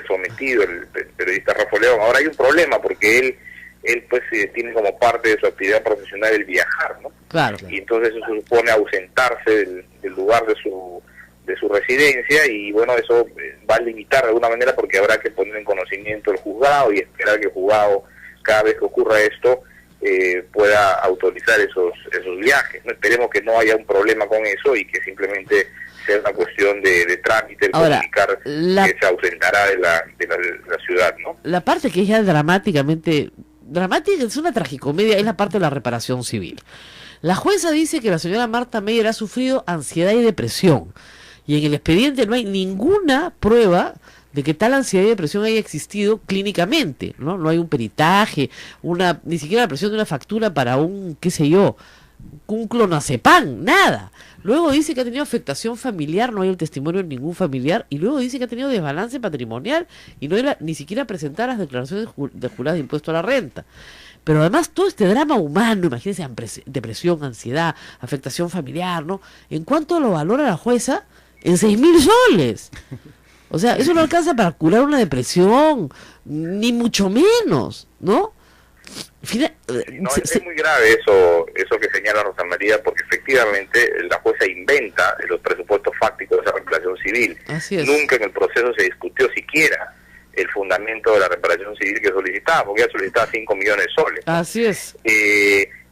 sometido el periodista Rafa León. Ahora hay un problema porque él pues tiene como parte de su actividad profesional el viajar, ¿no? Claro. Y entonces eso supone ausentarse del lugar de su residencia, y bueno, eso va a limitar de alguna manera, porque habrá que poner en conocimiento el juzgado y esperar que el juzgado, cada vez que ocurra esto, pueda autorizar esos viajes, ¿no? Esperemos que no haya un problema con eso y que simplemente sea una cuestión de trámite, el Ahora, comunicar que se ausentará de la ciudad, ¿no? La parte que es ya dramática, es una tragicomedia, es la parte de la reparación civil. La jueza dice que la señora Marta Meyer ha sufrido ansiedad y depresión, y en el expediente no hay ninguna prueba de que tal ansiedad y depresión haya existido clínicamente, ¿no? No hay un peritaje, ni siquiera la presión de una factura para un, qué sé yo, un clonazepam, nada. Luego dice que ha tenido afectación familiar, no hay el testimonio de ningún familiar, y luego dice que ha tenido desbalance patrimonial y no era ni siquiera presentar las declaraciones del jurado de impuesto a la renta. Pero además todo este drama humano, imagínense, depresión, ansiedad, afectación familiar, ¿no? ¿En cuánto lo valora la jueza? En 6.000 soles. O sea, eso no alcanza para curar una depresión, ni mucho menos, ¿no? No, es muy grave eso que señala Rosa María, porque efectivamente la jueza inventa los presupuestos fácticos de esa reparación civil. Así es. Nunca en el proceso se discutió siquiera el fundamento de la reparación civil que solicitaba, porque ella solicitaba 5 millones de soles. Así es.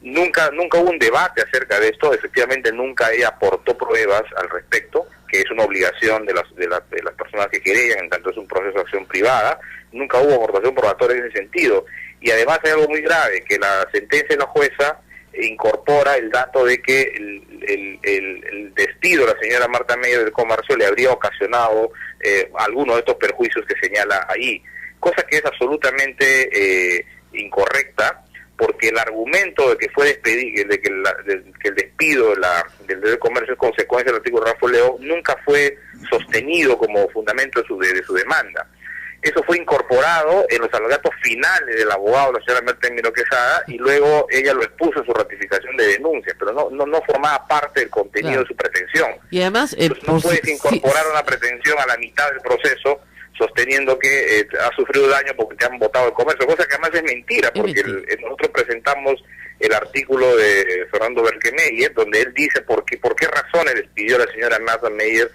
Nunca hubo un debate acerca de esto, efectivamente nunca ella aportó pruebas al respecto, que es una obligación de las personas que querellan, en tanto es un proceso de acción privada. Nunca hubo aportación probatoria en ese sentido. Y además hay algo muy grave, que la sentencia de la jueza incorpora el dato de que el despido de la señora Marta Meyer del comercio le habría ocasionado algunos de estos perjuicios que señala ahí, cosa que es absolutamente incorrecta, porque el argumento de que fue despedido, de que el despido del comercio es consecuencia del artículo Rafael León, nunca fue sostenido como fundamento de su demanda. Eso fue incorporado en los alegatos finales del abogado, la señora Marta Meyer Quesada, y luego ella lo expuso en su ratificación de denuncia, pero no formaba parte del contenido de su pretensión. Y además, entonces, no puedes incorporar una pretensión a la mitad del proceso sosteniendo que ha sufrido daño porque te han votado el comercio, cosa que además es mentira, porque nosotros presentamos el artículo de Fernando Berkemeyer, donde él dice por qué razones despidió a la señora Marta Meyer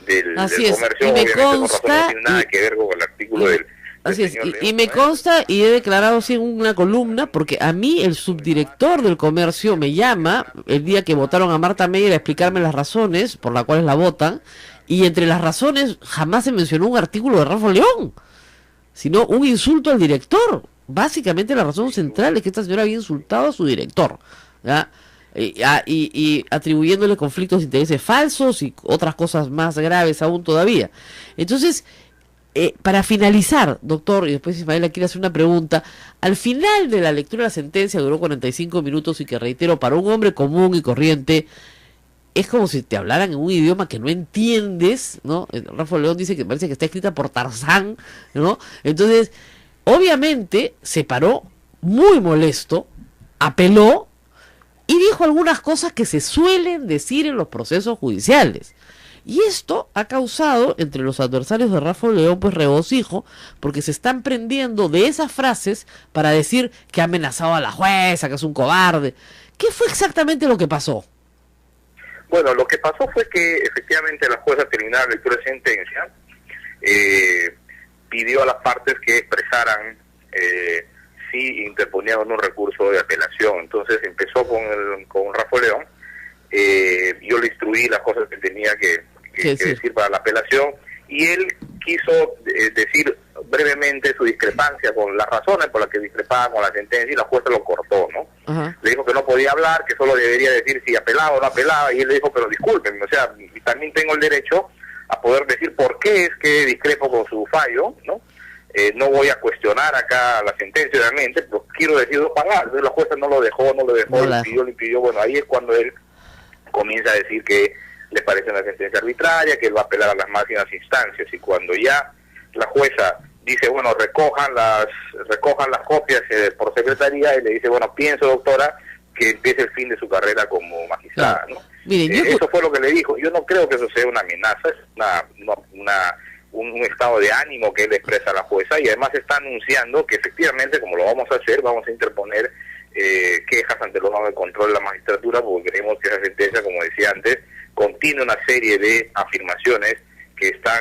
del comercio. Y me consta, no tiene nada que ver con el artículo del así es, y me consta, y he declarado así en una columna, porque a mí el subdirector del comercio me llama el día que votaron a Marta Meyer a explicarme las razones por las cuales la votan, y entre las razones jamás se mencionó un artículo de Rafa León, sino un insulto al director. Básicamente la razón central es que esta señora había insultado a su director, ¿ya? Y atribuyéndole conflictos de intereses falsos y otras cosas más graves aún todavía. Entonces, para finalizar, doctor, y después Ismaela quiere hacer una pregunta, al final de la lectura de la sentencia duró 45 minutos y que, reitero, para un hombre común y corriente es como si te hablaran en un idioma que no entiendes, ¿no? Rafa León dice que parece que está escrita por Tarzán, ¿no? Entonces, obviamente se paró muy molesto, apeló y dijo algunas cosas que se suelen decir en los procesos judiciales. Y esto ha causado entre los adversarios de Rafa León pues regocijo, porque se están prendiendo de esas frases para decir que ha amenazado a la jueza, que es un cobarde. ¿Qué fue exactamente lo que pasó? Bueno, lo que pasó fue que efectivamente la jueza terminada la lectura de sentencia pidió a las partes que expresaran si interponían un recurso de apelación. Entonces empezó con Rafa León. Yo le instruí las cosas que tenía que decir para la apelación, y él quiso decir brevemente su discrepancia con las razones por las que discrepaba con la sentencia, y la jueza lo cortó, ¿no? Le dijo que no podía hablar, que solo debería decir si apelaba o no apelaba, y él le dijo, pero disculpen, o sea, también tengo el derecho a poder decir por qué es que discrepo con su fallo, ¿no? No voy a cuestionar acá la sentencia, obviamente, pero quiero decir dos palabras. Entonces la jueza no lo dejó, le pidió, bueno, ahí es cuando él comienza a decir que le parece una sentencia arbitraria, que él va a apelar a las máximas instancias, y cuando ya la jueza dice, bueno, recojan las copias por secretaría, y le dice, bueno, pienso, doctora, que empiece el fin de su carrera como magistrada, ¿no? Miren, eso fue lo que le dijo. Yo no creo que eso sea una amenaza, es un estado de ánimo que él expresa a la jueza, y además está anunciando que efectivamente, como lo vamos a hacer, vamos a interponer quejas ante los órganos de control de la magistratura, porque creemos que esa sentencia, como decía antes, contiene una serie de afirmaciones que están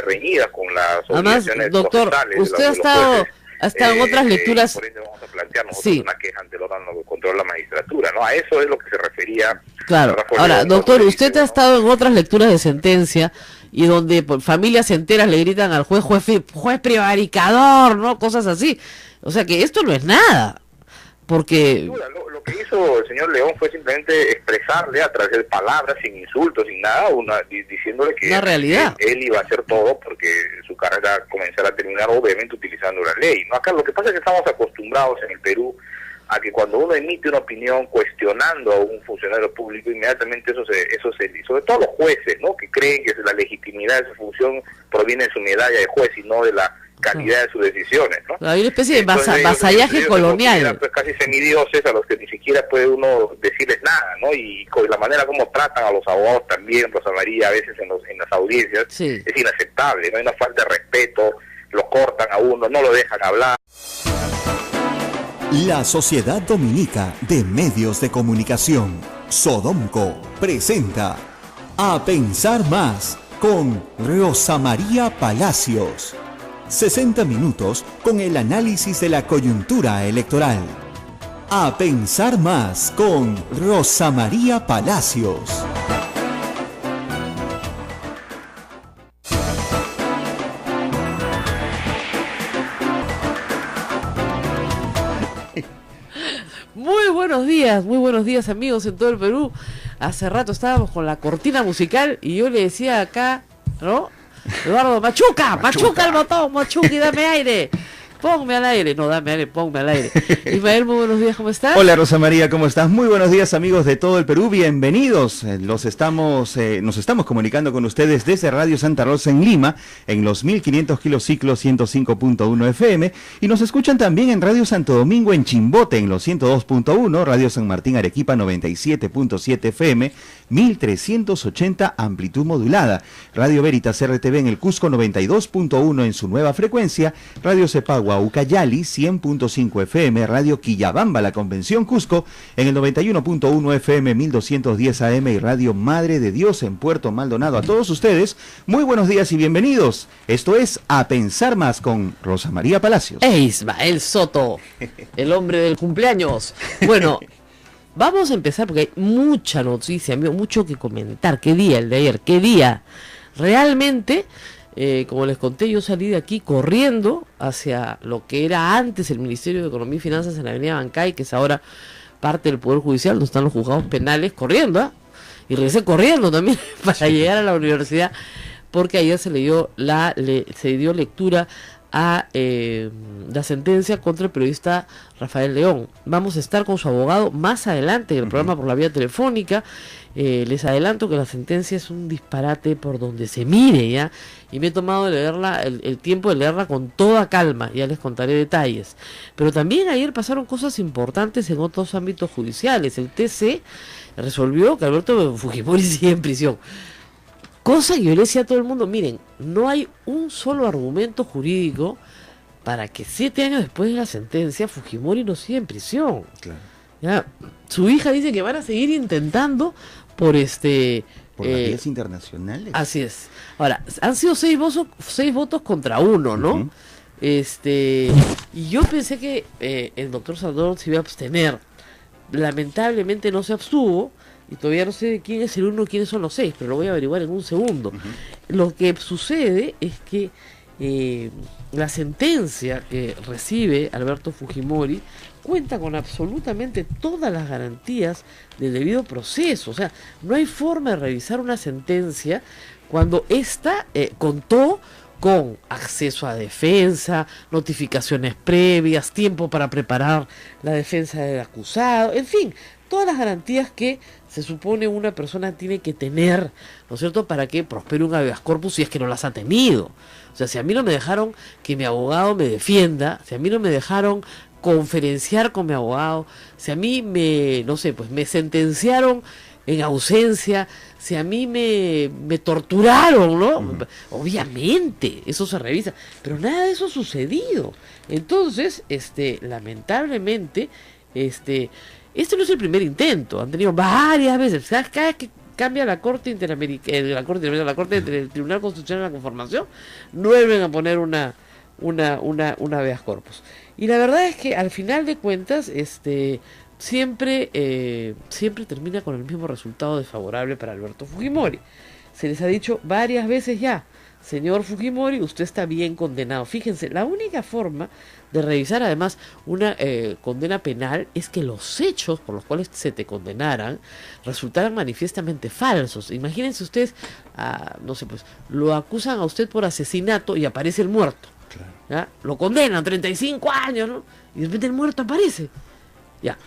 reñidas con las obligaciones procesales. Usted ha estado en otras lecturas. Por eso vamos a plantear nosotros una queja ante el órgano de control de la magistratura, ¿no? A eso es lo que se refería Claro. Ahora, doctor, usted ha estado en otras lecturas de sentencia y donde familias enteras le gritan al juez prevaricador, ¿no? Cosas así. O sea que esto no es nada. Porque... Lo que hizo el señor León fue simplemente expresarle a través de palabras, sin insultos, sin nada, diciéndole que una realidad. Él iba a hacer todo porque su carrera comenzara a terminar, obviamente, utilizando la ley. ¿No? Acá lo que pasa es que estamos acostumbrados en el Perú a que cuando uno emite una opinión cuestionando a un funcionario público, inmediatamente eso se sobre todo los jueces, ¿no? Que creen que la legitimidad de su función proviene de su medalla de juez y no de la calidad de sus decisiones, ¿no? Hay una especie de vasallaje colonial. Pues casi semidioses a los que ni siquiera puede uno decirles nada, ¿no? Y con la manera como tratan a los abogados también, Rosa María, a veces en las audiencias, sí, es inaceptable, ¿no? Hay una falta de respeto, lo cortan a uno, no lo dejan hablar. La Sociedad Dominica de Medios de Comunicación, Sodomco, presenta A Pensar Más con Rosa María Palacios. 60 minutos con el análisis de la coyuntura electoral. A Pensar Más con Rosa María Palacios. Muy buenos días amigos en todo el Perú. Hace rato estábamos con la cortina musical y yo le decía acá, ¿no? Eduardo, machuca el botón, machuca y dame aire. Ponme al aire, no dame aire, ponme al aire. Ismael, muy buenos días, ¿cómo estás? Hola Rosa María, ¿cómo estás? Muy buenos días amigos de todo el Perú, bienvenidos. Nos estamos comunicando con ustedes desde Radio Santa Rosa en Lima, en los 1500 kilociclos 105.1 FM, y nos escuchan también en Radio Santo Domingo en Chimbote en los 102.1, Radio San Martín Arequipa 97.7 FM, 1380 amplitud modulada, Radio Veritas RTV en el Cusco 92.1 en su nueva frecuencia, Radio Cepagua Ucayali 100.5 FM, Radio Quillabamba La Convención Cusco en el 91.1 FM 1210 AM y Radio Madre de Dios en Puerto Maldonado. A todos ustedes, muy buenos días y bienvenidos. Esto es A Pensar Más con Rosa María Palacios. Ismael Soto, el hombre del cumpleaños. Bueno, vamos a empezar porque hay mucha noticia, mucho que comentar. ¿Qué día el de ayer? ¿Qué día? Realmente, como les conté, yo salí de aquí corriendo hacia lo que era antes el Ministerio de Economía y Finanzas en la Avenida Bancay, que es ahora parte del Poder Judicial, donde están los juzgados penales, corriendo, y regresé corriendo también para llegar a la universidad, porque ayer se dio lectura a la sentencia contra el periodista Rafael León. Vamos a estar con su abogado más adelante en el programa por la vía telefónica. Les adelanto que la sentencia es un disparate por donde se mire, ¿ya? Y me he tomado de leerla, el tiempo de leerla con toda calma, ya les contaré detalles. Pero también ayer pasaron cosas importantes en otros ámbitos judiciales. El TC resolvió que Alberto Fujimori sigue en prisión. Cosa que yo le decía a todo el mundo, miren, no hay un solo argumento jurídico para que 7 años después de la sentencia Fujimori no siga en prisión. Claro. Ya, su hija dice que van a seguir intentando por las vías internacionales. Así es. Ahora, han sido 6 votos contra 1, ¿no? Uh-huh. Y yo pensé que el doctor Salvador se iba a abstener. Lamentablemente no se abstuvo. Y todavía no sé quién es el 1 y quiénes son los 6, pero lo voy a averiguar en un segundo. Uh-huh. Lo que sucede es que la sentencia que recibe Alberto Fujimori cuenta con absolutamente todas las garantías del debido proceso. O sea, no hay forma de revisar una sentencia cuando ésta contó con acceso a defensa, notificaciones previas, tiempo para preparar la defensa del acusado, en fin, todas las garantías que se supone una persona tiene que tener, ¿no es cierto?, para que prospere un habeas corpus si es que no las ha tenido. O sea, si a mí no me dejaron que mi abogado me defienda, si a mí no me dejaron conferenciar con mi abogado, si a mí me sentenciaron en ausencia, si a mí me torturaron, ¿no? Uh-huh. Obviamente, eso se revisa, pero nada de eso ha sucedido. Entonces, lamentablemente, este no es el primer intento, han tenido varias veces, cada vez que cambia la Corte Interamericana, la Corte del Tribunal Constitucional de la Conformación, vuelven a poner una habeas corpus. Y la verdad es que al final de cuentas, siempre termina con el mismo resultado desfavorable para Alberto Fujimori. Se les ha dicho varias veces ya, señor Fujimori, usted está bien condenado. Fíjense, la única forma de revisar además una condena penal es que los hechos por los cuales se te condenaran resultaran manifiestamente falsos. Imagínense ustedes, no sé, pues lo acusan a usted por asesinato y aparece el muerto. Claro. ¿Ya? Lo condenan 35 años, ¿no? Y de repente el muerto aparece. Ya,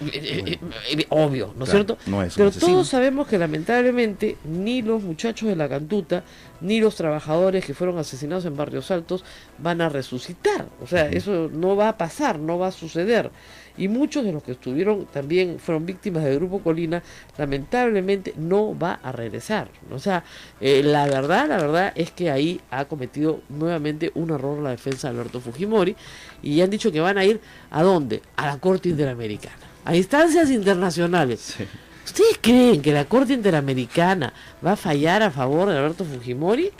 obvio, ¿no es cierto? No es un Pero asesino. todos sabemos que lamentablemente ni los muchachos de la Cantuta ni los trabajadores que fueron asesinados en Barrios Altos van a resucitar. O sea, eso no va a pasar, no va a suceder. Y muchos de los que estuvieron también fueron víctimas del Grupo Colina, lamentablemente no va a regresar. O sea, la verdad es que ahí ha cometido nuevamente un error la defensa de Alberto Fujimori, y han dicho que van a ir ¿a dónde? A la Corte Interamericana, a instancias internacionales. Sí. ¿Ustedes creen que la Corte Interamericana va a fallar a favor de Alberto Fujimori?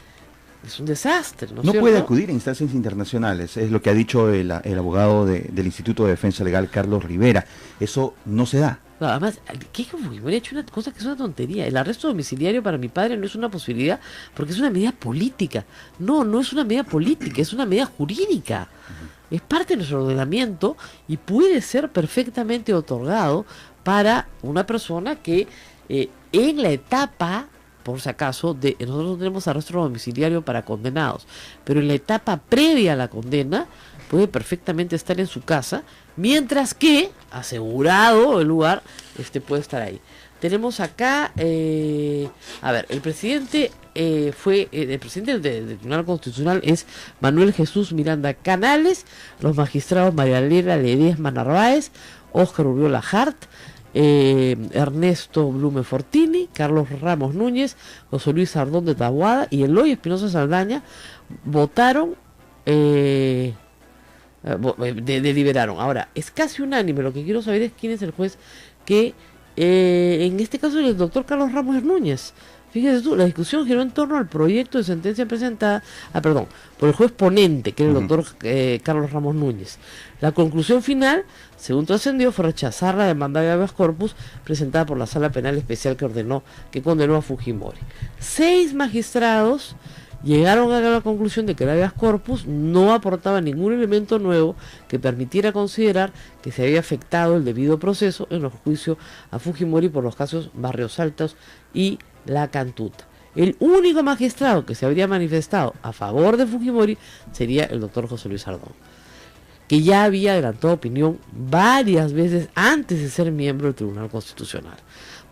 Es un desastre, ¿no es No cierto? puede acudir a instancias internacionales, es lo que ha dicho el abogado del Instituto de Defensa Legal, Carlos Rivera. Eso no se da. No, además, ¿qué Fujimori ha hecho una cosa que es una tontería? El arresto domiciliario para mi padre no es una posibilidad porque es una medida política. No es una medida política, es una medida jurídica. Es parte de nuestro ordenamiento y puede ser perfectamente otorgado para una persona que en la etapa, por si acaso, nosotros no tenemos arresto domiciliario para condenados, pero en la etapa previa a la condena puede perfectamente estar en su casa, mientras que, asegurado el lugar, puede estar ahí. Tenemos acá, el presidente el presidente del Tribunal Constitucional es Manuel Jesús Miranda Canales, los magistrados María Elena Ledesma Narváez, Óscar Uriola Hart, Ernesto Blume Fortini, Carlos Ramos Núñez, José Luis Ardón de Taboada y Eloy Espinosa Saldaña votaron, deliberaron. Ahora, es casi unánime. Lo que quiero saber es quién es el juez que, en este caso, es el doctor Carlos Ramos Núñez. Fíjese tú, la discusión giró en torno al proyecto de sentencia presentada, por el juez ponente, que era el doctor Carlos Ramos Núñez. La conclusión final, según trascendió, fue rechazar la demanda de habeas corpus presentada por la Sala Penal Especial que condenó a Fujimori. 6 magistrados llegaron a la conclusión de que el habeas corpus no aportaba ningún elemento nuevo que permitiera considerar que se había afectado el debido proceso en los juicios a Fujimori por los casos Barrios Altos y La Cantuta. El único magistrado que se habría manifestado a favor de Fujimori sería el doctor José Luis Ardón, que ya había adelantado opinión varias veces antes de ser miembro del Tribunal Constitucional.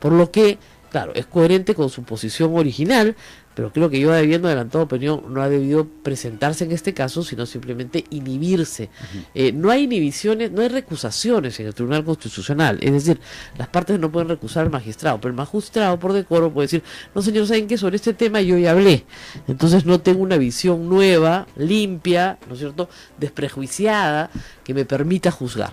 Por lo que, claro, es coherente con su posición original, pero creo que yo, habiendo adelantado opinión, no ha debido presentarse en este caso, sino simplemente inhibirse. No hay inhibiciones, no hay recusaciones en el Tribunal Constitucional, es decir, las partes no pueden recusar al magistrado, pero el magistrado por decoro puede decir, no señor, ¿saben qué? Sobre este tema yo ya hablé, entonces no tengo una visión nueva, limpia, ¿no es cierto?, desprejuiciada, que me permita juzgar.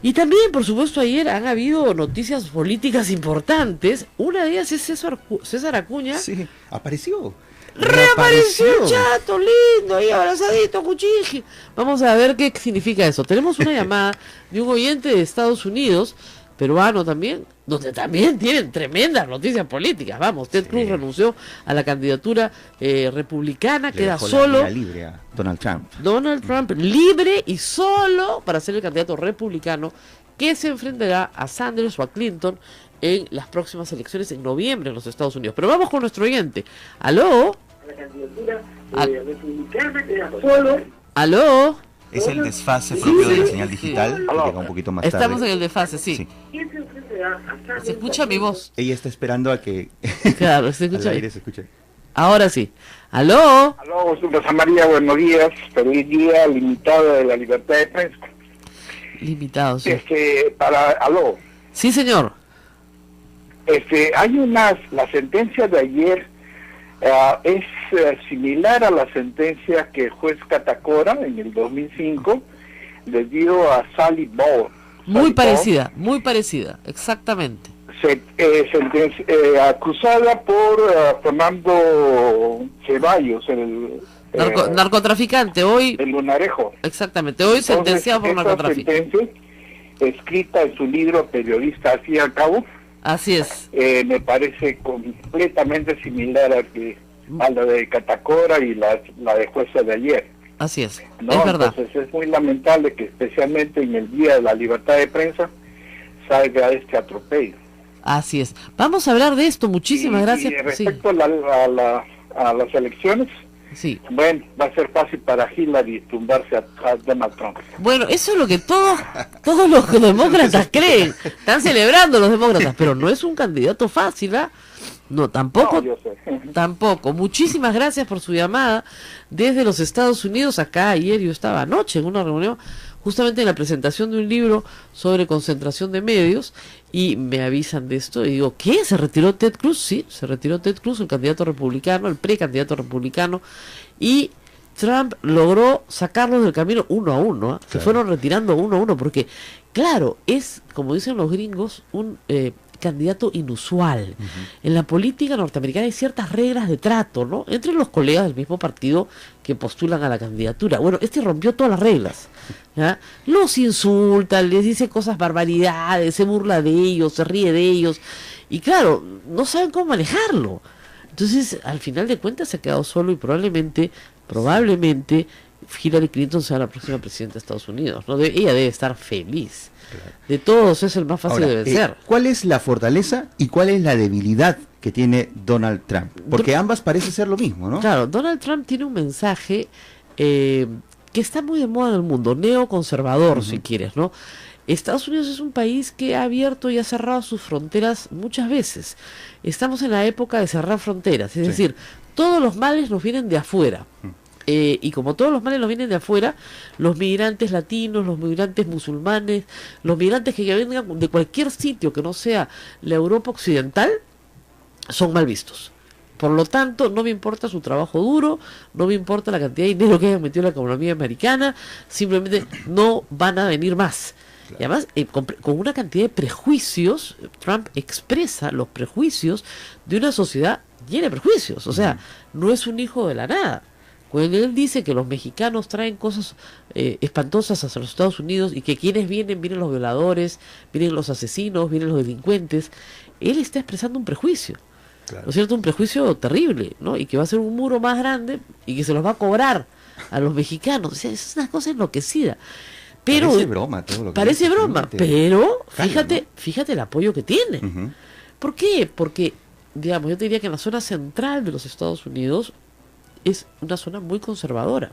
Y también, por supuesto, ayer han habido noticias políticas importantes. Una de ellas es César Acuña. Sí, apareció. Reapareció el chato, lindo, ahí abrazadito, cuchiji. Vamos a ver qué significa eso. Tenemos una llamada de un oyente de Estados Unidos, peruano también, donde también tienen tremendas noticias políticas. Vamos, Ted Cruz renunció a la candidatura republicana, queda solo. Libre a Donald Trump. Donald Trump libre y solo para ser el candidato republicano que se enfrentará a Sanders o a Clinton en las próximas elecciones en noviembre en los Estados Unidos. Pero vamos con nuestro oyente. ¿Aló? La candidatura republicana queda solo. ¿Aló? Es el desfase propio de la señal digital, que llega un poquito más tarde. Estamos en el desfase, sí. Se escucha mi voz. Ella está esperando a que Claro, se escucha. al aire se escuche. Ahora sí. ¿Aló? Aló, Rosa María, buenos días. Feliz día limitado de la libertad de prensa. Limitado, sí. Aló. Sí, señor. Hay la sentencia de ayer es similar a la sentencia que el juez Catacora en el 2005 le dio a Sally Ball. Muy parecida, exactamente. Acusada por Fernando Ceballos, el narcotraficante, hoy. El Lunarejo. Exactamente, hoy sentenciado por narcotráfico. Sentencia escrita en su libro Periodista al fin y al cabo, Así es. me parece completamente similar a la de Catacora y la de jueza de ayer. Así es. ¿No? Es verdad. Entonces es muy lamentable que especialmente en el Día de la Libertad de Prensa salga este atropello. Así es. Vamos a hablar de esto. Muchísimas gracias. Y respecto a las elecciones, Sí. bueno, va a ser fácil para Hillary tumbarse a Donald Trump. Bueno, eso es lo que todos los demócratas creen. Están celebrando los demócratas, pero no es un candidato fácil, ¿ah? No, tampoco. No, yo sé. Tampoco. Muchísimas gracias por su llamada desde los Estados Unidos. Acá ayer yo estaba anoche en una reunión justamente en la presentación de un libro sobre concentración de medios y me avisan de esto y digo, ¿qué? ¿Se retiró Ted Cruz? Sí, se retiró Ted Cruz, el candidato republicano, el precandidato republicano, y Trump logró sacarlos del camino uno a uno, ¿eh? Se fueron retirando uno a uno porque, claro, es, como dicen los gringos, un candidato inusual. En la política norteamericana hay ciertas reglas de trato, ¿no? Entre los colegas del mismo partido que postulan a la candidatura. Bueno, este rompió todas las reglas, ¿ya? Los insulta, les dice cosas barbaridades, se burla de ellos, se ríe de ellos, y claro, no saben cómo manejarlo. Entonces, al final de cuentas se ha quedado solo y probablemente Hillary Clinton sea la próxima presidenta de Estados Unidos, ¿no? Ella debe estar feliz. Claro. De todos es el más fácil Ahora, de vencer. ¿cuál es la fortaleza y cuál es la debilidad que tiene Donald Trump? Porque ambas parece ser lo mismo, ¿no? Claro, Donald Trump tiene un mensaje que está muy de moda en el mundo, neoconservador, si quieres, ¿no? Estados Unidos es un país que ha abierto y ha cerrado sus fronteras muchas veces. Estamos en la época de cerrar fronteras, es decir, todos los males nos vienen de afuera. Y como todos los males nos vienen de afuera, los migrantes latinos, los migrantes musulmanes, los migrantes que vengan de cualquier sitio que no sea la Europa occidental, son mal vistos. Por lo tanto, no me importa su trabajo duro, no me importa la cantidad de dinero que hayan metido en la economía americana, simplemente no van a venir más. Claro. Y además, con una cantidad de prejuicios, Trump expresa los prejuicios de una sociedad llena de prejuicios. O sea, no es un hijo de la nada. Cuando él dice que los mexicanos traen cosas espantosas hacia los Estados Unidos y que quienes vienen los violadores, vienen los asesinos, vienen los delincuentes, él está expresando un prejuicio. Claro. ¿No es cierto? Un prejuicio terrible, ¿no? Y que va a ser un muro más grande y que se los va a cobrar a los mexicanos. O sea, es una cosa enloquecida. Pero, parece broma todo lo que parece dice, broma, pero fíjate, ¿no? Fíjate el apoyo que tiene. ¿Por qué? Porque, digamos, yo te diría que en la zona central de los Estados Unidos es una zona muy conservadora.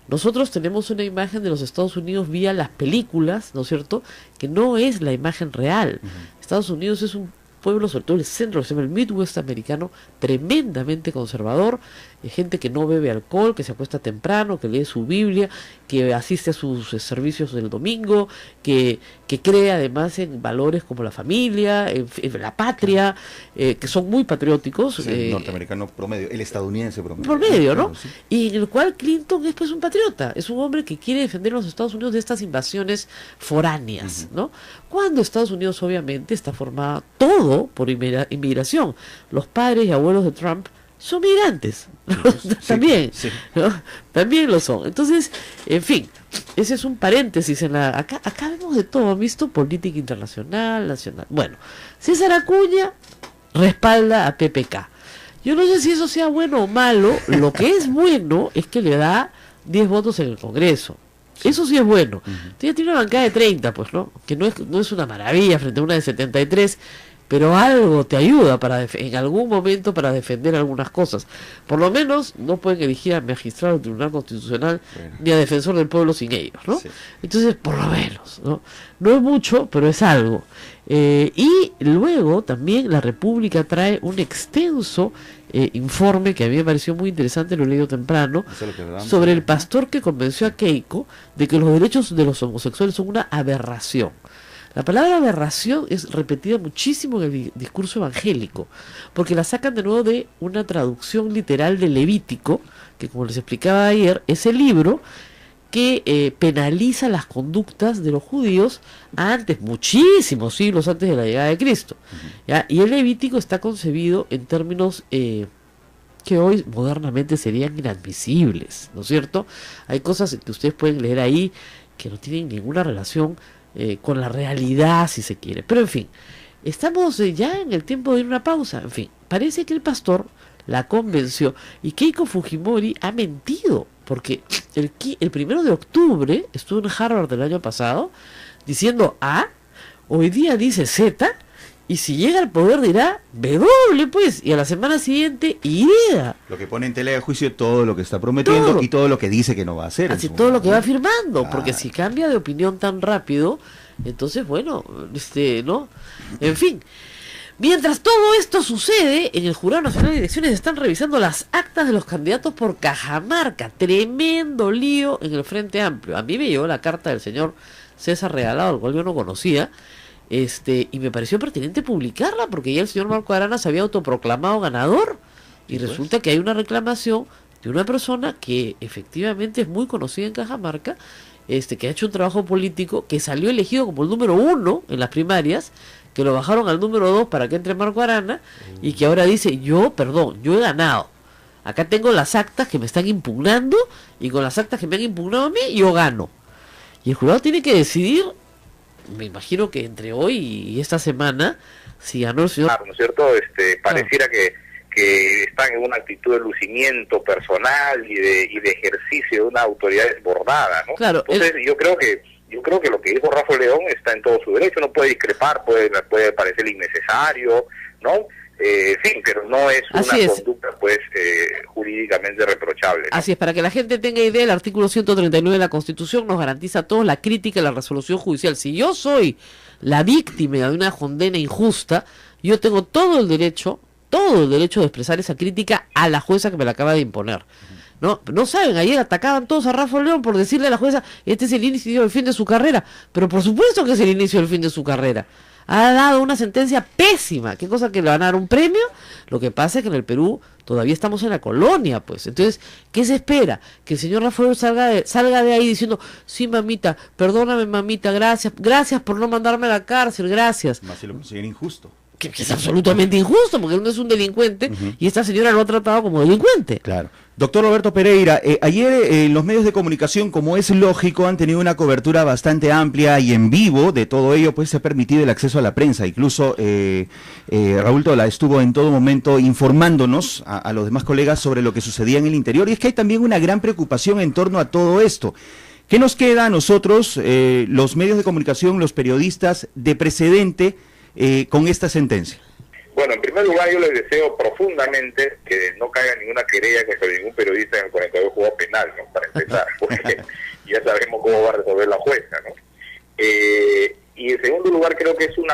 Nosotros tenemos una imagen de los Estados Unidos vía las películas, ¿no es cierto?, que no es la imagen real. Estados Unidos es un pueblo, sobre todo el centro, que se llama el Midwest americano, tremendamente conservador, gente que no bebe alcohol, que se acuesta temprano, que lee su Biblia, que asiste a sus servicios del domingo, que cree además en valores como la familia, en la patria, que son muy patrióticos. Sí, el norteamericano promedio, el estadounidense promedio. Promedio, ¿no? Claro, sí. Y en el cual Clinton es pues un patriota, es un hombre que quiere defender a los Estados Unidos de estas invasiones foráneas, ¿no? Cuando Estados Unidos obviamente está formada todo por inmigración. Los padres y abuelos de Trump son migrantes, también, ¿no? También lo son. Entonces, en fin, ese es un paréntesis acá vemos de todo, visto política internacional, nacional. Bueno, César Acuña respalda a PPK. Yo no sé si eso sea bueno o malo. Lo que es bueno es que le da 10 votos en el Congreso. Eso sí es bueno. Tiene una bancada de 30, pues, ¿no? Que no es una maravilla frente a una de 73, pero algo te ayuda en algún momento para defender algunas cosas. Por lo menos no pueden elegir a magistrado del Tribunal Constitucional ni a defensor del pueblo sin ellos, ¿no? Sí. Entonces, por lo menos, ¿no? No es mucho, pero es algo. Y luego también la República trae un extenso informe que a mí me pareció muy interesante, lo he leído temprano, sobre el pastor que convenció a Keiko de que los derechos de los homosexuales son una aberración. La palabra aberración es repetida muchísimo en el discurso evangélico, porque la sacan de nuevo de una traducción literal de Levítico, que como les explicaba ayer, es el libro que penaliza las conductas de los judíos antes, muchísimos siglos antes de la llegada de Cristo. ¿Ya? Y el Levítico está concebido en términos que hoy modernamente serían inadmisibles, ¿no es cierto? Hay cosas que ustedes pueden leer ahí que no tienen ninguna relación con la realidad, si se quiere. Pero en fin, estamos ya en el tiempo de ir a una pausa. En fin, parece que el pastor la convenció y Keiko Fujimori ha mentido, porque el 1 de octubre estuvo en Harvard del año pasado diciendo A, hoy día dice Z, y si llega al poder dirá W, pues, y a la semana siguiente Y. Lo que pone en tela de juicio todo lo que está prometiendo y todo lo que dice que no va a hacer. Así todo lo que va firmando, porque si cambia de opinión tan rápido, entonces bueno, ¿no? En fin. Mientras todo esto sucede, en el Jurado Nacional de Elecciones están revisando las actas de los candidatos por Cajamarca. Tremendo lío en el Frente Amplio. A mí me llegó la carta del señor César Regalado, al cual yo no conocía, y me pareció pertinente publicarla, porque ya el señor Marco Arana se había autoproclamado ganador, y resulta que hay una reclamación de una persona que efectivamente es muy conocida en Cajamarca, que ha hecho un trabajo político, que salió elegido como el número 1 en las primarias, que lo bajaron al número 2 para que entre Marco Arana, y que ahora dice, yo he ganado. Acá tengo las actas que me están impugnando, y con las actas que me han impugnado a mí, yo gano. Y el jurado tiene que decidir, me imagino que entre hoy y esta semana, si ganó el señor... Claro, ¿no es cierto? Pareciera que están en una actitud de lucimiento personal y de ejercicio de una autoridad desbordada, ¿no? Claro, entonces yo creo que lo que dijo Rafa León está en todo su derecho, no puede discrepar, puede parecer innecesario, ¿no? Sí, pero no es una conducta pues jurídicamente reprochable, ¿no? Así es, para que la gente tenga idea, el artículo 139 de la Constitución nos garantiza a todos la crítica y la resolución judicial. Si yo soy la víctima de una condena injusta, yo tengo todo el derecho de expresar esa crítica a la jueza que me la acaba de imponer. No saben, ayer atacaban todos a Rafa León por decirle a la jueza, este es el inicio del fin de su carrera, pero por supuesto que es el inicio del fin de su carrera. Ha dado una sentencia pésima, qué cosa que le van a dar un premio. Lo que pasa es que en el Perú todavía estamos en la colonia, pues. Entonces, ¿qué se espera? Que el señor Rafael salga de ahí diciendo, sí, mamita, perdóname, mamita, gracias por no mandarme a la cárcel, gracias. Más si lo consiguen injusto. Que es absolutamente injusto, porque él no es un delincuente, y esta señora lo ha tratado como delincuente. Claro. Doctor Roberto Pereira, ayer los medios de comunicación, como es lógico, han tenido una cobertura bastante amplia y en vivo de todo ello, pues se ha permitido el acceso a la prensa. Incluso Raúl Tola estuvo en todo momento informándonos a los demás colegas sobre lo que sucedía en el interior, y es que hay también una gran preocupación en torno a todo esto. ¿Qué nos queda a nosotros, los medios de comunicación, los periodistas, de precedente con esta sentencia? Bueno, en primer lugar yo les deseo profundamente que no caiga ninguna querella contra ningún periodista en el 42 juzgado penal, ¿no? Para empezar, porque ya sabemos cómo va a resolver la jueza, ¿no? Y en segundo lugar creo que es un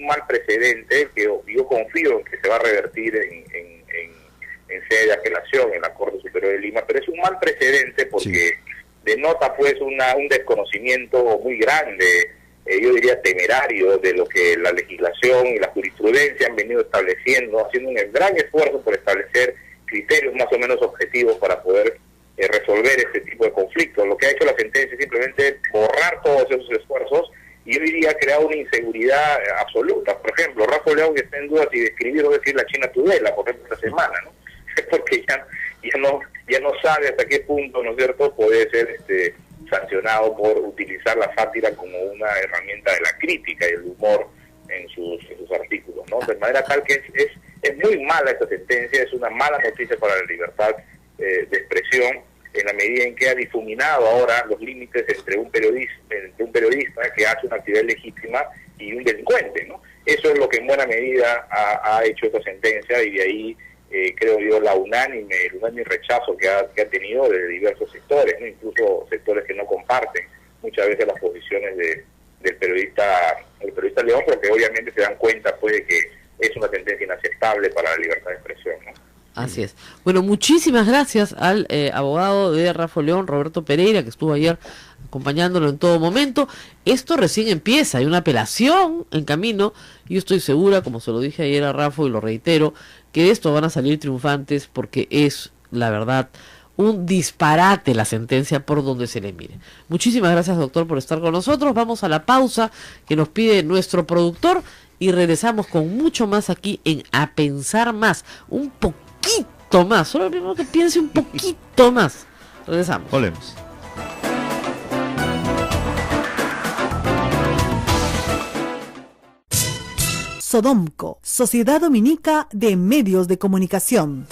mal precedente que yo confío en que se va a revertir en sede de apelación en la Corte Superior de Lima, pero es un mal precedente porque denota pues un desconocimiento muy grande, yo diría temerario, de lo que la legislación y la jurisprudencia han venido estableciendo, haciendo un gran esfuerzo por establecer criterios más o menos objetivos para poder resolver este tipo de conflictos. Lo que ha hecho la sentencia es simplemente borrar todos esos esfuerzos y yo diría crear una inseguridad absoluta. Por ejemplo, Rafa León está en duda si describir o decir la China Tudela, por ejemplo, esta semana, ¿no? Porque ya no sabe hasta qué punto, ¿no es cierto?, puede ser sancionado por utilizar la sátira como una herramienta de la crítica y el humor en sus artículos, ¿no? De manera tal que es muy mala esta sentencia, es una mala noticia para la libertad de expresión, en la medida en que ha difuminado ahora los límites entre un periodista que hace una actividad legítima y un delincuente, ¿no? Eso es lo que en buena medida ha hecho esta sentencia, y de ahí creo yo el unánime rechazo que ha tenido de diversos sectores, ¿no? Incluso sectores que no comparten muchas veces las posiciones del periodista León, porque obviamente se dan cuenta pues de que es una sentencia inaceptable para la libertad de expresión, ¿no? Así es. Bueno, muchísimas gracias al abogado de Rafa León, Roberto Pereira, que estuvo ayer acompañándolo en todo momento. Esto recién empieza, hay una apelación en camino. Yo estoy segura, como se lo dije ayer a Rafa y lo reitero, que de esto van a salir triunfantes, porque es, la verdad, un disparate la sentencia por donde se le mire. Muchísimas gracias, doctor, por estar con nosotros. Vamos a la pausa que nos pide nuestro productor y regresamos con mucho más aquí en A Pensar Más. Un poquito más, solo primero que piense un poquito más. Regresamos. Volvemos. Sodomco, Sociedad Dominica de Medios de Comunicación.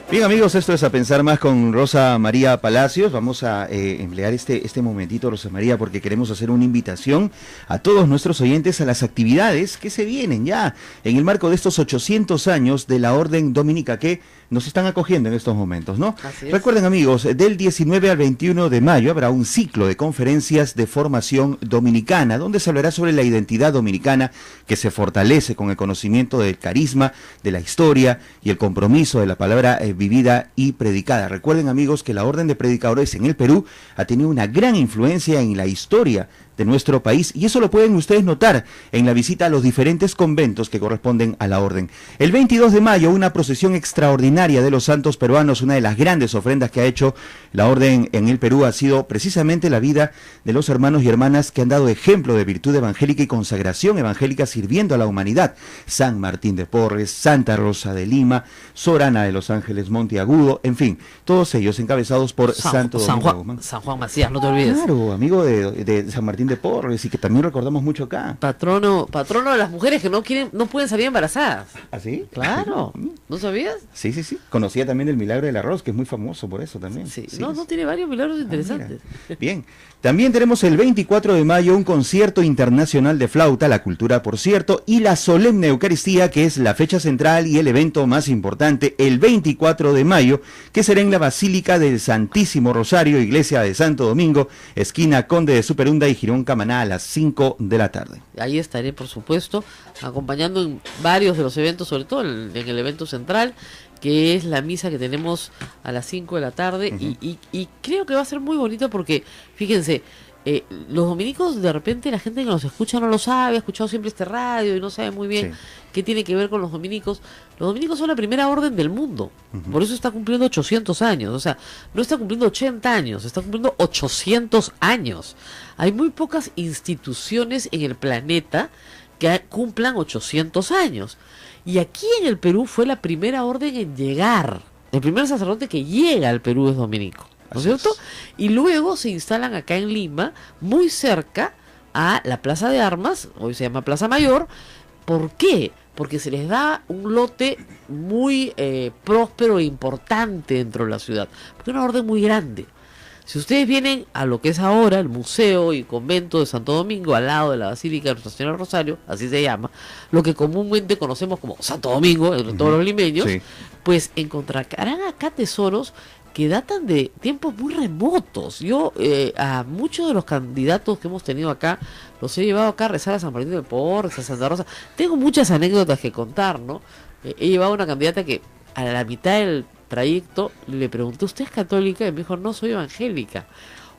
Bien amigos, esto es A Pensar Más con Rosa María Palacios. Vamos a emplear este momentito, Rosa María, porque queremos hacer una invitación a todos nuestros oyentes a las actividades que se vienen ya en el marco de estos 800 años de la Orden Dominica que nos están acogiendo en estos momentos, ¿no? Así es. Recuerden amigos, del 19 al 21 de mayo habrá un ciclo de conferencias de formación dominicana, donde se hablará sobre la identidad dominicana que se fortalece con el conocimiento del carisma, de la historia y el compromiso de la palabra vivida y predicada. Recuerden amigos que la Orden de Predicadores en el Perú ha tenido una gran influencia en la historia de nuestro país y eso lo pueden ustedes notar en la visita a los diferentes conventos que corresponden a la orden. El 22 de mayo una procesión extraordinaria de los santos peruanos, una de las grandes ofrendas que ha hecho la orden en el Perú ha sido precisamente la vida de los hermanos y hermanas que han dado ejemplo de virtud evangélica y consagración evangélica sirviendo a la humanidad. San Martín de Porres, Santa Rosa de Lima, Sorana de los Ángeles Monteagudo, en fin, todos ellos encabezados por Santo Domingo Guzmán. San Juan Macías, no te olvides. Claro, amigo de San Martín de Porres y que también recordamos mucho acá. Patrono de las mujeres que no pueden salir embarazadas. ¿Así? Claro, ¿no sabías? Sí. Conocía también el milagro del arroz, que es muy famoso por eso también. Sí. No tiene varios milagros interesantes. Bien. También tenemos el 24 de mayo un concierto internacional de flauta, la cultura por cierto, y la solemne Eucaristía, que es la fecha central y el evento más importante, el 24 de mayo, que será en la Basílica del Santísimo Rosario, Iglesia de Santo Domingo, esquina Conde de Superunda y Girón Camaná a las 5 de la tarde. Ahí estaré, por supuesto, acompañando en varios de los eventos, sobre todo en el evento central, que es la misa que tenemos a las 5 de la tarde, y creo que va a ser muy bonito porque, fíjense, los dominicos, de repente la gente que nos escucha no lo sabe, ha escuchado siempre este radio y no sabe muy bien qué tiene que ver con los dominicos. Los dominicos son la primera orden del mundo, por eso está cumpliendo 800 años, o sea, no está cumpliendo 80 años, está cumpliendo 800 años. Hay muy pocas instituciones en el planeta que cumplan 800 años. Y aquí en el Perú fue la primera orden en llegar. El primer sacerdote que llega al Perú es dominico, ¿no es cierto? Y luego se instalan acá en Lima, muy cerca a la Plaza de Armas, hoy se llama Plaza Mayor. ¿Por qué? Porque se les da un lote muy próspero e importante dentro de la ciudad. Porque es una orden muy grande. Si ustedes vienen a lo que es ahora el Museo y Convento de Santo Domingo, al lado de la Basílica de Nuestra Señora del Rosario, así se llama, lo que comúnmente conocemos como Santo Domingo, entre todos los limeños, pues encontrarán acá tesoros que datan de tiempos muy remotos. Yo a muchos de los candidatos que hemos tenido acá, los he llevado acá a rezar a San Martín de Porres, a Santa Rosa. Tengo muchas anécdotas que contar, ¿no? He llevado una candidata que a la mitad del trayecto le pregunté, ¿usted es católica? Y me dijo, no, soy evangélica.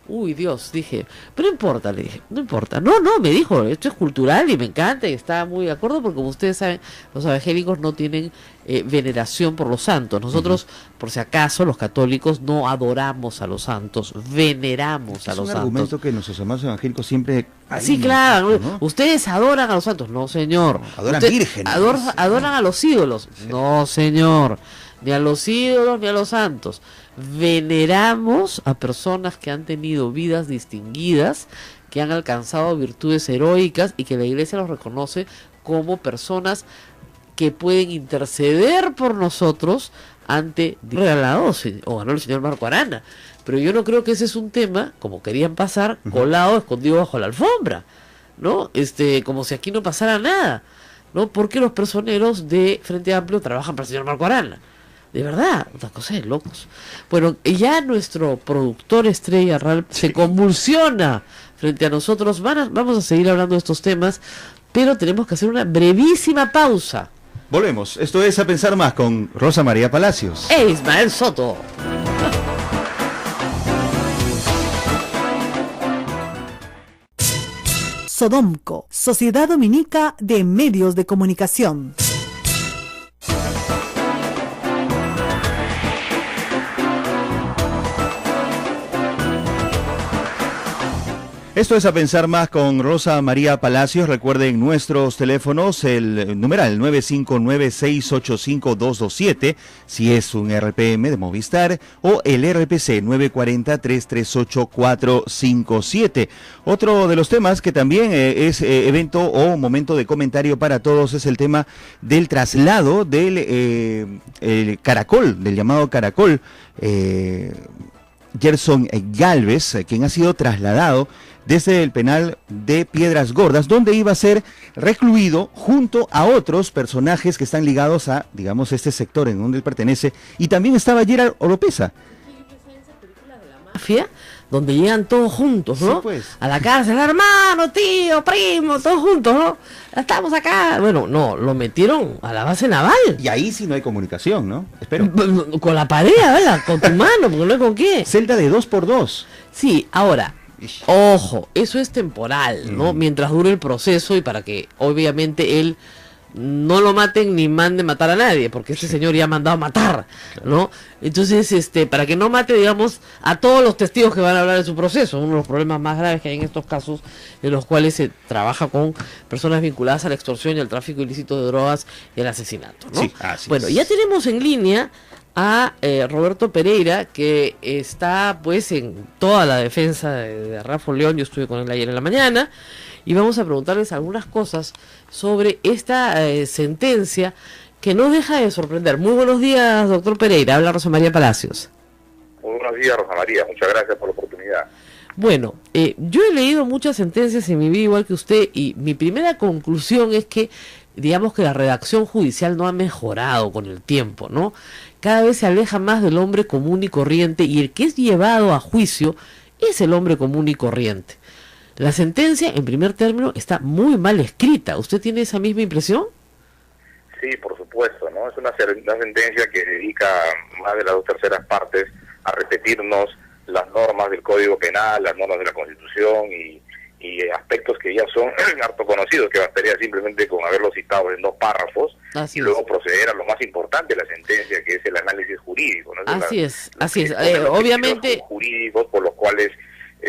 Uy, Dios, dije, pero no importa, le dije, no importa. No, me dijo, esto es cultural y me encanta y está muy de acuerdo porque como ustedes saben, los evangélicos no tienen veneración por los santos. Nosotros, por si acaso, los católicos no adoramos a los santos, veneramos a los santos. Es un argumento que nuestros hermanos evangélicos siempre... Sí, claro, ¿no? Ustedes adoran a los santos. No, señor. No, adoran vírgenes. Adoran a los ídolos. Sí. No, señor. Ni a los ídolos ni a los santos. Veneramos a personas que han tenido vidas distinguidas, que han alcanzado virtudes heroicas y que la Iglesia los reconoce como personas que pueden interceder por nosotros ante regalados o ganó el señor Marco Arana. Pero yo no creo que ese es un tema, como querían pasar, colado, escondido bajo la alfombra, ¿no? Como si aquí no pasara nada, ¿no? Porque los personeros de Frente Amplio trabajan para el señor Marco Arana. De verdad, una cosa de locos. Bueno, ya nuestro productor estrella Ralph se convulsiona frente a nosotros. Vamos a seguir hablando de estos temas, pero tenemos que hacer una brevísima pausa. Volvemos. Esto es A Pensar Más con Rosa María Palacios e Ismael Soto. Sodomco, Sociedad Dominica de Medios de Comunicación. Esto es A Pensar Más con Rosa María Palacios. Recuerden nuestros teléfonos, el numeral 959-685-227, si es un RPM de Movistar, o el RPC 940-338-457. Otro de los temas que también es evento o momento de comentario para todos es el tema del traslado del el Caracol, del llamado Caracol, Gerson Galvez, quien ha sido trasladado desde el penal de Piedras Gordas, donde iba a ser recluido junto a otros personajes que están ligados a, digamos, este sector en donde él pertenece, y también estaba Gerard Oropesa. Mafia, donde llegan todos juntos, ¿no? Sí, pues. A la cárcel, hermano, tío, primo, todos juntos, ¿no? Estamos acá. Bueno, no, lo metieron a la base naval. Y ahí sí no hay comunicación, ¿no? Espero. Con la pared, ¿verdad? Con tu mano, porque no hay con qué. Celda de 2x2. Sí, ahora, ojo, eso es temporal, ¿no? Mientras dure el proceso y para que, obviamente, él no lo maten ni mande matar a nadie, porque este señor ya ha mandado a matar, ¿no? Entonces, para que no mate, digamos, a todos los testigos que van a hablar de su proceso, uno de los problemas más graves que hay en estos casos, en los cuales se trabaja con personas vinculadas a la extorsión y al tráfico ilícito de drogas y el asesinato, ¿no? Sí, así bueno, es. ya tenemos en línea a Roberto Pereira, que está pues en toda la defensa de Rafa León. Yo estuve con él ayer en la mañana y vamos a preguntarles algunas cosas sobre esta sentencia que no deja de sorprender. Muy buenos días, doctor Pereira. Habla Rosa María Palacios. Muy buenos días, Rosa María. Muchas gracias por la oportunidad. Bueno, yo he leído muchas sentencias en mi vida igual que usted, y mi primera conclusión es que, digamos, que la redacción judicial no ha mejorado con el tiempo, ¿no? Cada vez se aleja más del hombre común y corriente, y el que es llevado a juicio es el hombre común y corriente. La sentencia, en primer término, está muy mal escrita. ¿Usted tiene esa misma impresión? Sí, por supuesto, ¿no? Es una sentencia que dedica más de las 2/3 partes a repetirnos las normas del Código Penal, las normas de la Constitución y aspectos que ya son harto conocidos, que bastaría simplemente con haberlos citado en 2 párrafos. Así y luego proceder a lo más importante de la sentencia, que es el análisis jurídico, ¿no? Así es. Obviamente jurídicos por los cuales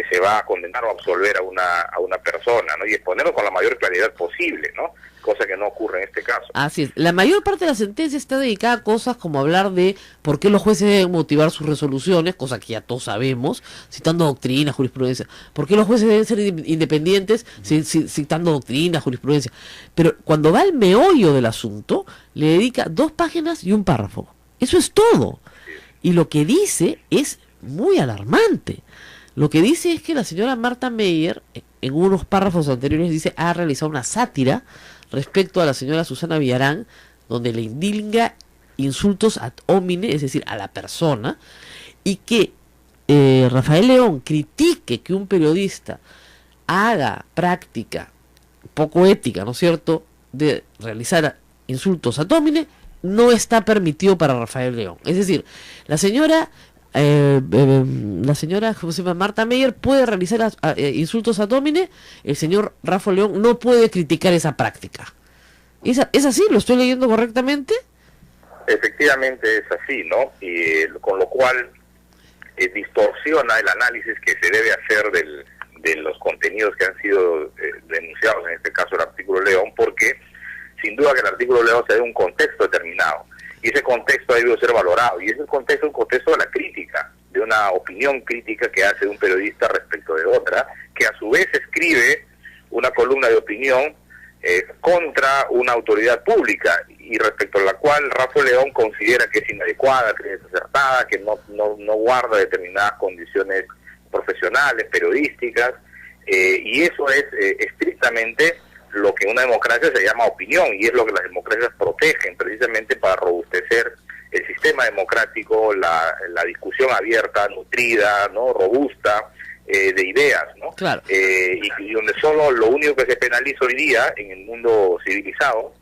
se va a condenar o absolver a una persona, ¿no? Y exponerlo con la mayor claridad posible, ¿no? Cosa que no ocurre en este caso. Así es. La mayor parte de la sentencia está dedicada a cosas como hablar de por qué los jueces deben motivar sus resoluciones, cosa que ya todos sabemos, citando doctrina, jurisprudencia. ¿Por qué los jueces deben ser independientes? Citando doctrina, jurisprudencia. Pero cuando va al meollo del asunto, le dedica 2 páginas y un párrafo. Eso es todo. Y lo que dice es muy alarmante. Lo que dice es que la señora Marta Meyer, en unos párrafos anteriores, dice ha realizado una sátira respecto a la señora Susana Villarán, donde le indilga insultos ad hominem, es decir, a la persona, y que Rafael León critique que un periodista haga práctica poco ética, ¿no es cierto?, de realizar insultos ad hominem, no está permitido para Rafael León. Es decir, la señora ¿cómo se llama? Marta Meyer puede realizar insultos ad hominem, el señor Rafa León no puede criticar esa práctica. ¿Es así? ¿Lo estoy leyendo correctamente? Efectivamente es así, ¿no? Y con lo cual distorsiona el análisis que se debe hacer de los contenidos que han sido denunciados, en este caso el artículo León, porque sin duda que el artículo León se da en un contexto determinado. Y ese contexto ha debido ser valorado, y ese contexto es un contexto de la crítica, de una opinión crítica que hace un periodista respecto de otra, que a su vez escribe una columna de opinión contra una autoridad pública, y respecto a la cual Rafa León considera que es inadecuada, que es desacertada, que no guarda determinadas condiciones profesionales, periodísticas, y eso es estrictamente lo que en una democracia se llama opinión, y es lo que las democracias protegen precisamente para robustecer el sistema democrático, la discusión abierta, nutrida, ¿no?, robusta, de ideas, ¿no? Claro. Y donde solo lo único que se penaliza hoy día en el mundo civilizado,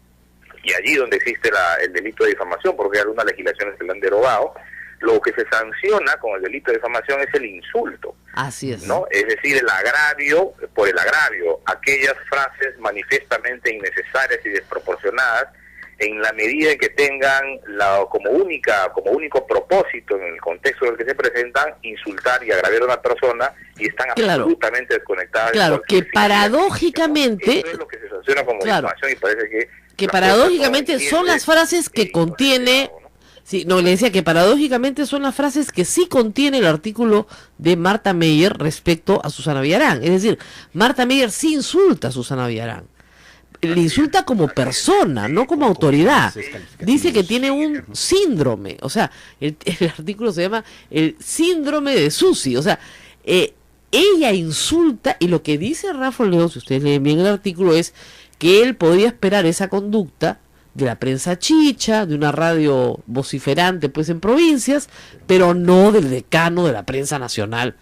y allí donde existe el delito de difamación, porque algunas legislaciones se lo han derogado, lo que se sanciona con el delito de difamación es el insulto. Así es. ¿No? Es decir, el agravio por el agravio, aquellas frases manifiestamente innecesarias y desproporcionadas en la medida en que tengan como único propósito en el contexto en el que se presentan, insultar y agraviar a una persona, y están absolutamente desconectadas. Claro, que paradójicamente... Eso es lo que se sanciona como difamación, y parece que paradójicamente son las frases que contiene... Sí, no, le decía que paradójicamente son las frases que sí contiene el artículo de Marta Meyer respecto a Susana Villarán. Es decir, Marta Meyer sí insulta a Susana Villarán. Le insulta como persona, no como autoridad. Dice que tiene un síndrome, o sea, el artículo se llama el síndrome de Susi, o sea, ella insulta, y lo que dice Rafa León, si ustedes leen bien el artículo, es que él podía esperar esa conducta de la prensa chicha, de una radio vociferante pues en provincias, pero no del decano de la prensa nacional.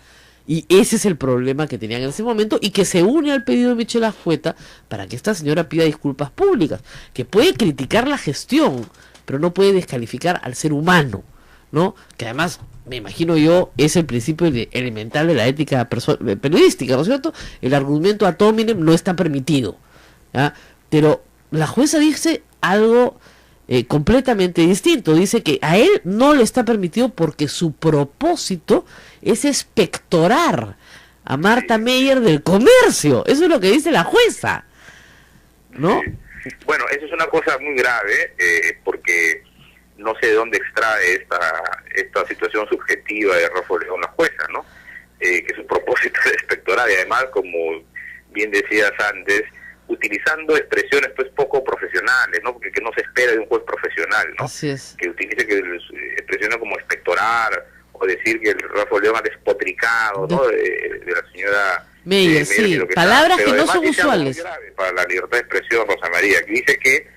Y ese es el problema que tenían en ese momento, y que se une al pedido de Michelle Ajueta para que esta señora pida disculpas públicas, que puede criticar la gestión, pero no puede descalificar al ser humano, ¿no? Que además, me imagino yo, es el principio elemental de la ética periodística, ¿no es cierto? El argumento ad hominem no está permitido, ¿ya? Pero la jueza dice algo completamente distinto. Dice que a él no le está permitido porque su propósito es expectorar a Marta Meyer del comercio. Eso es lo que dice la jueza, ¿no? Sí. Bueno, eso es una cosa muy grave, porque no sé de dónde extrae esta situación subjetiva de Rafa León, la jueza, ¿no? Que su propósito es expectorar, y además, como bien decías antes, utilizando expresiones pues poco profesionales, ¿no? Porque que no se espera de un juez profesional, ¿no? Así es. Que utilice expresiones como expectorar, o decir que el Rafa León ha despotricado, ¿no? De la señora Meyer, sí, palabras que no son usuales. Grave para la libertad de expresión, Rosa María, que dice que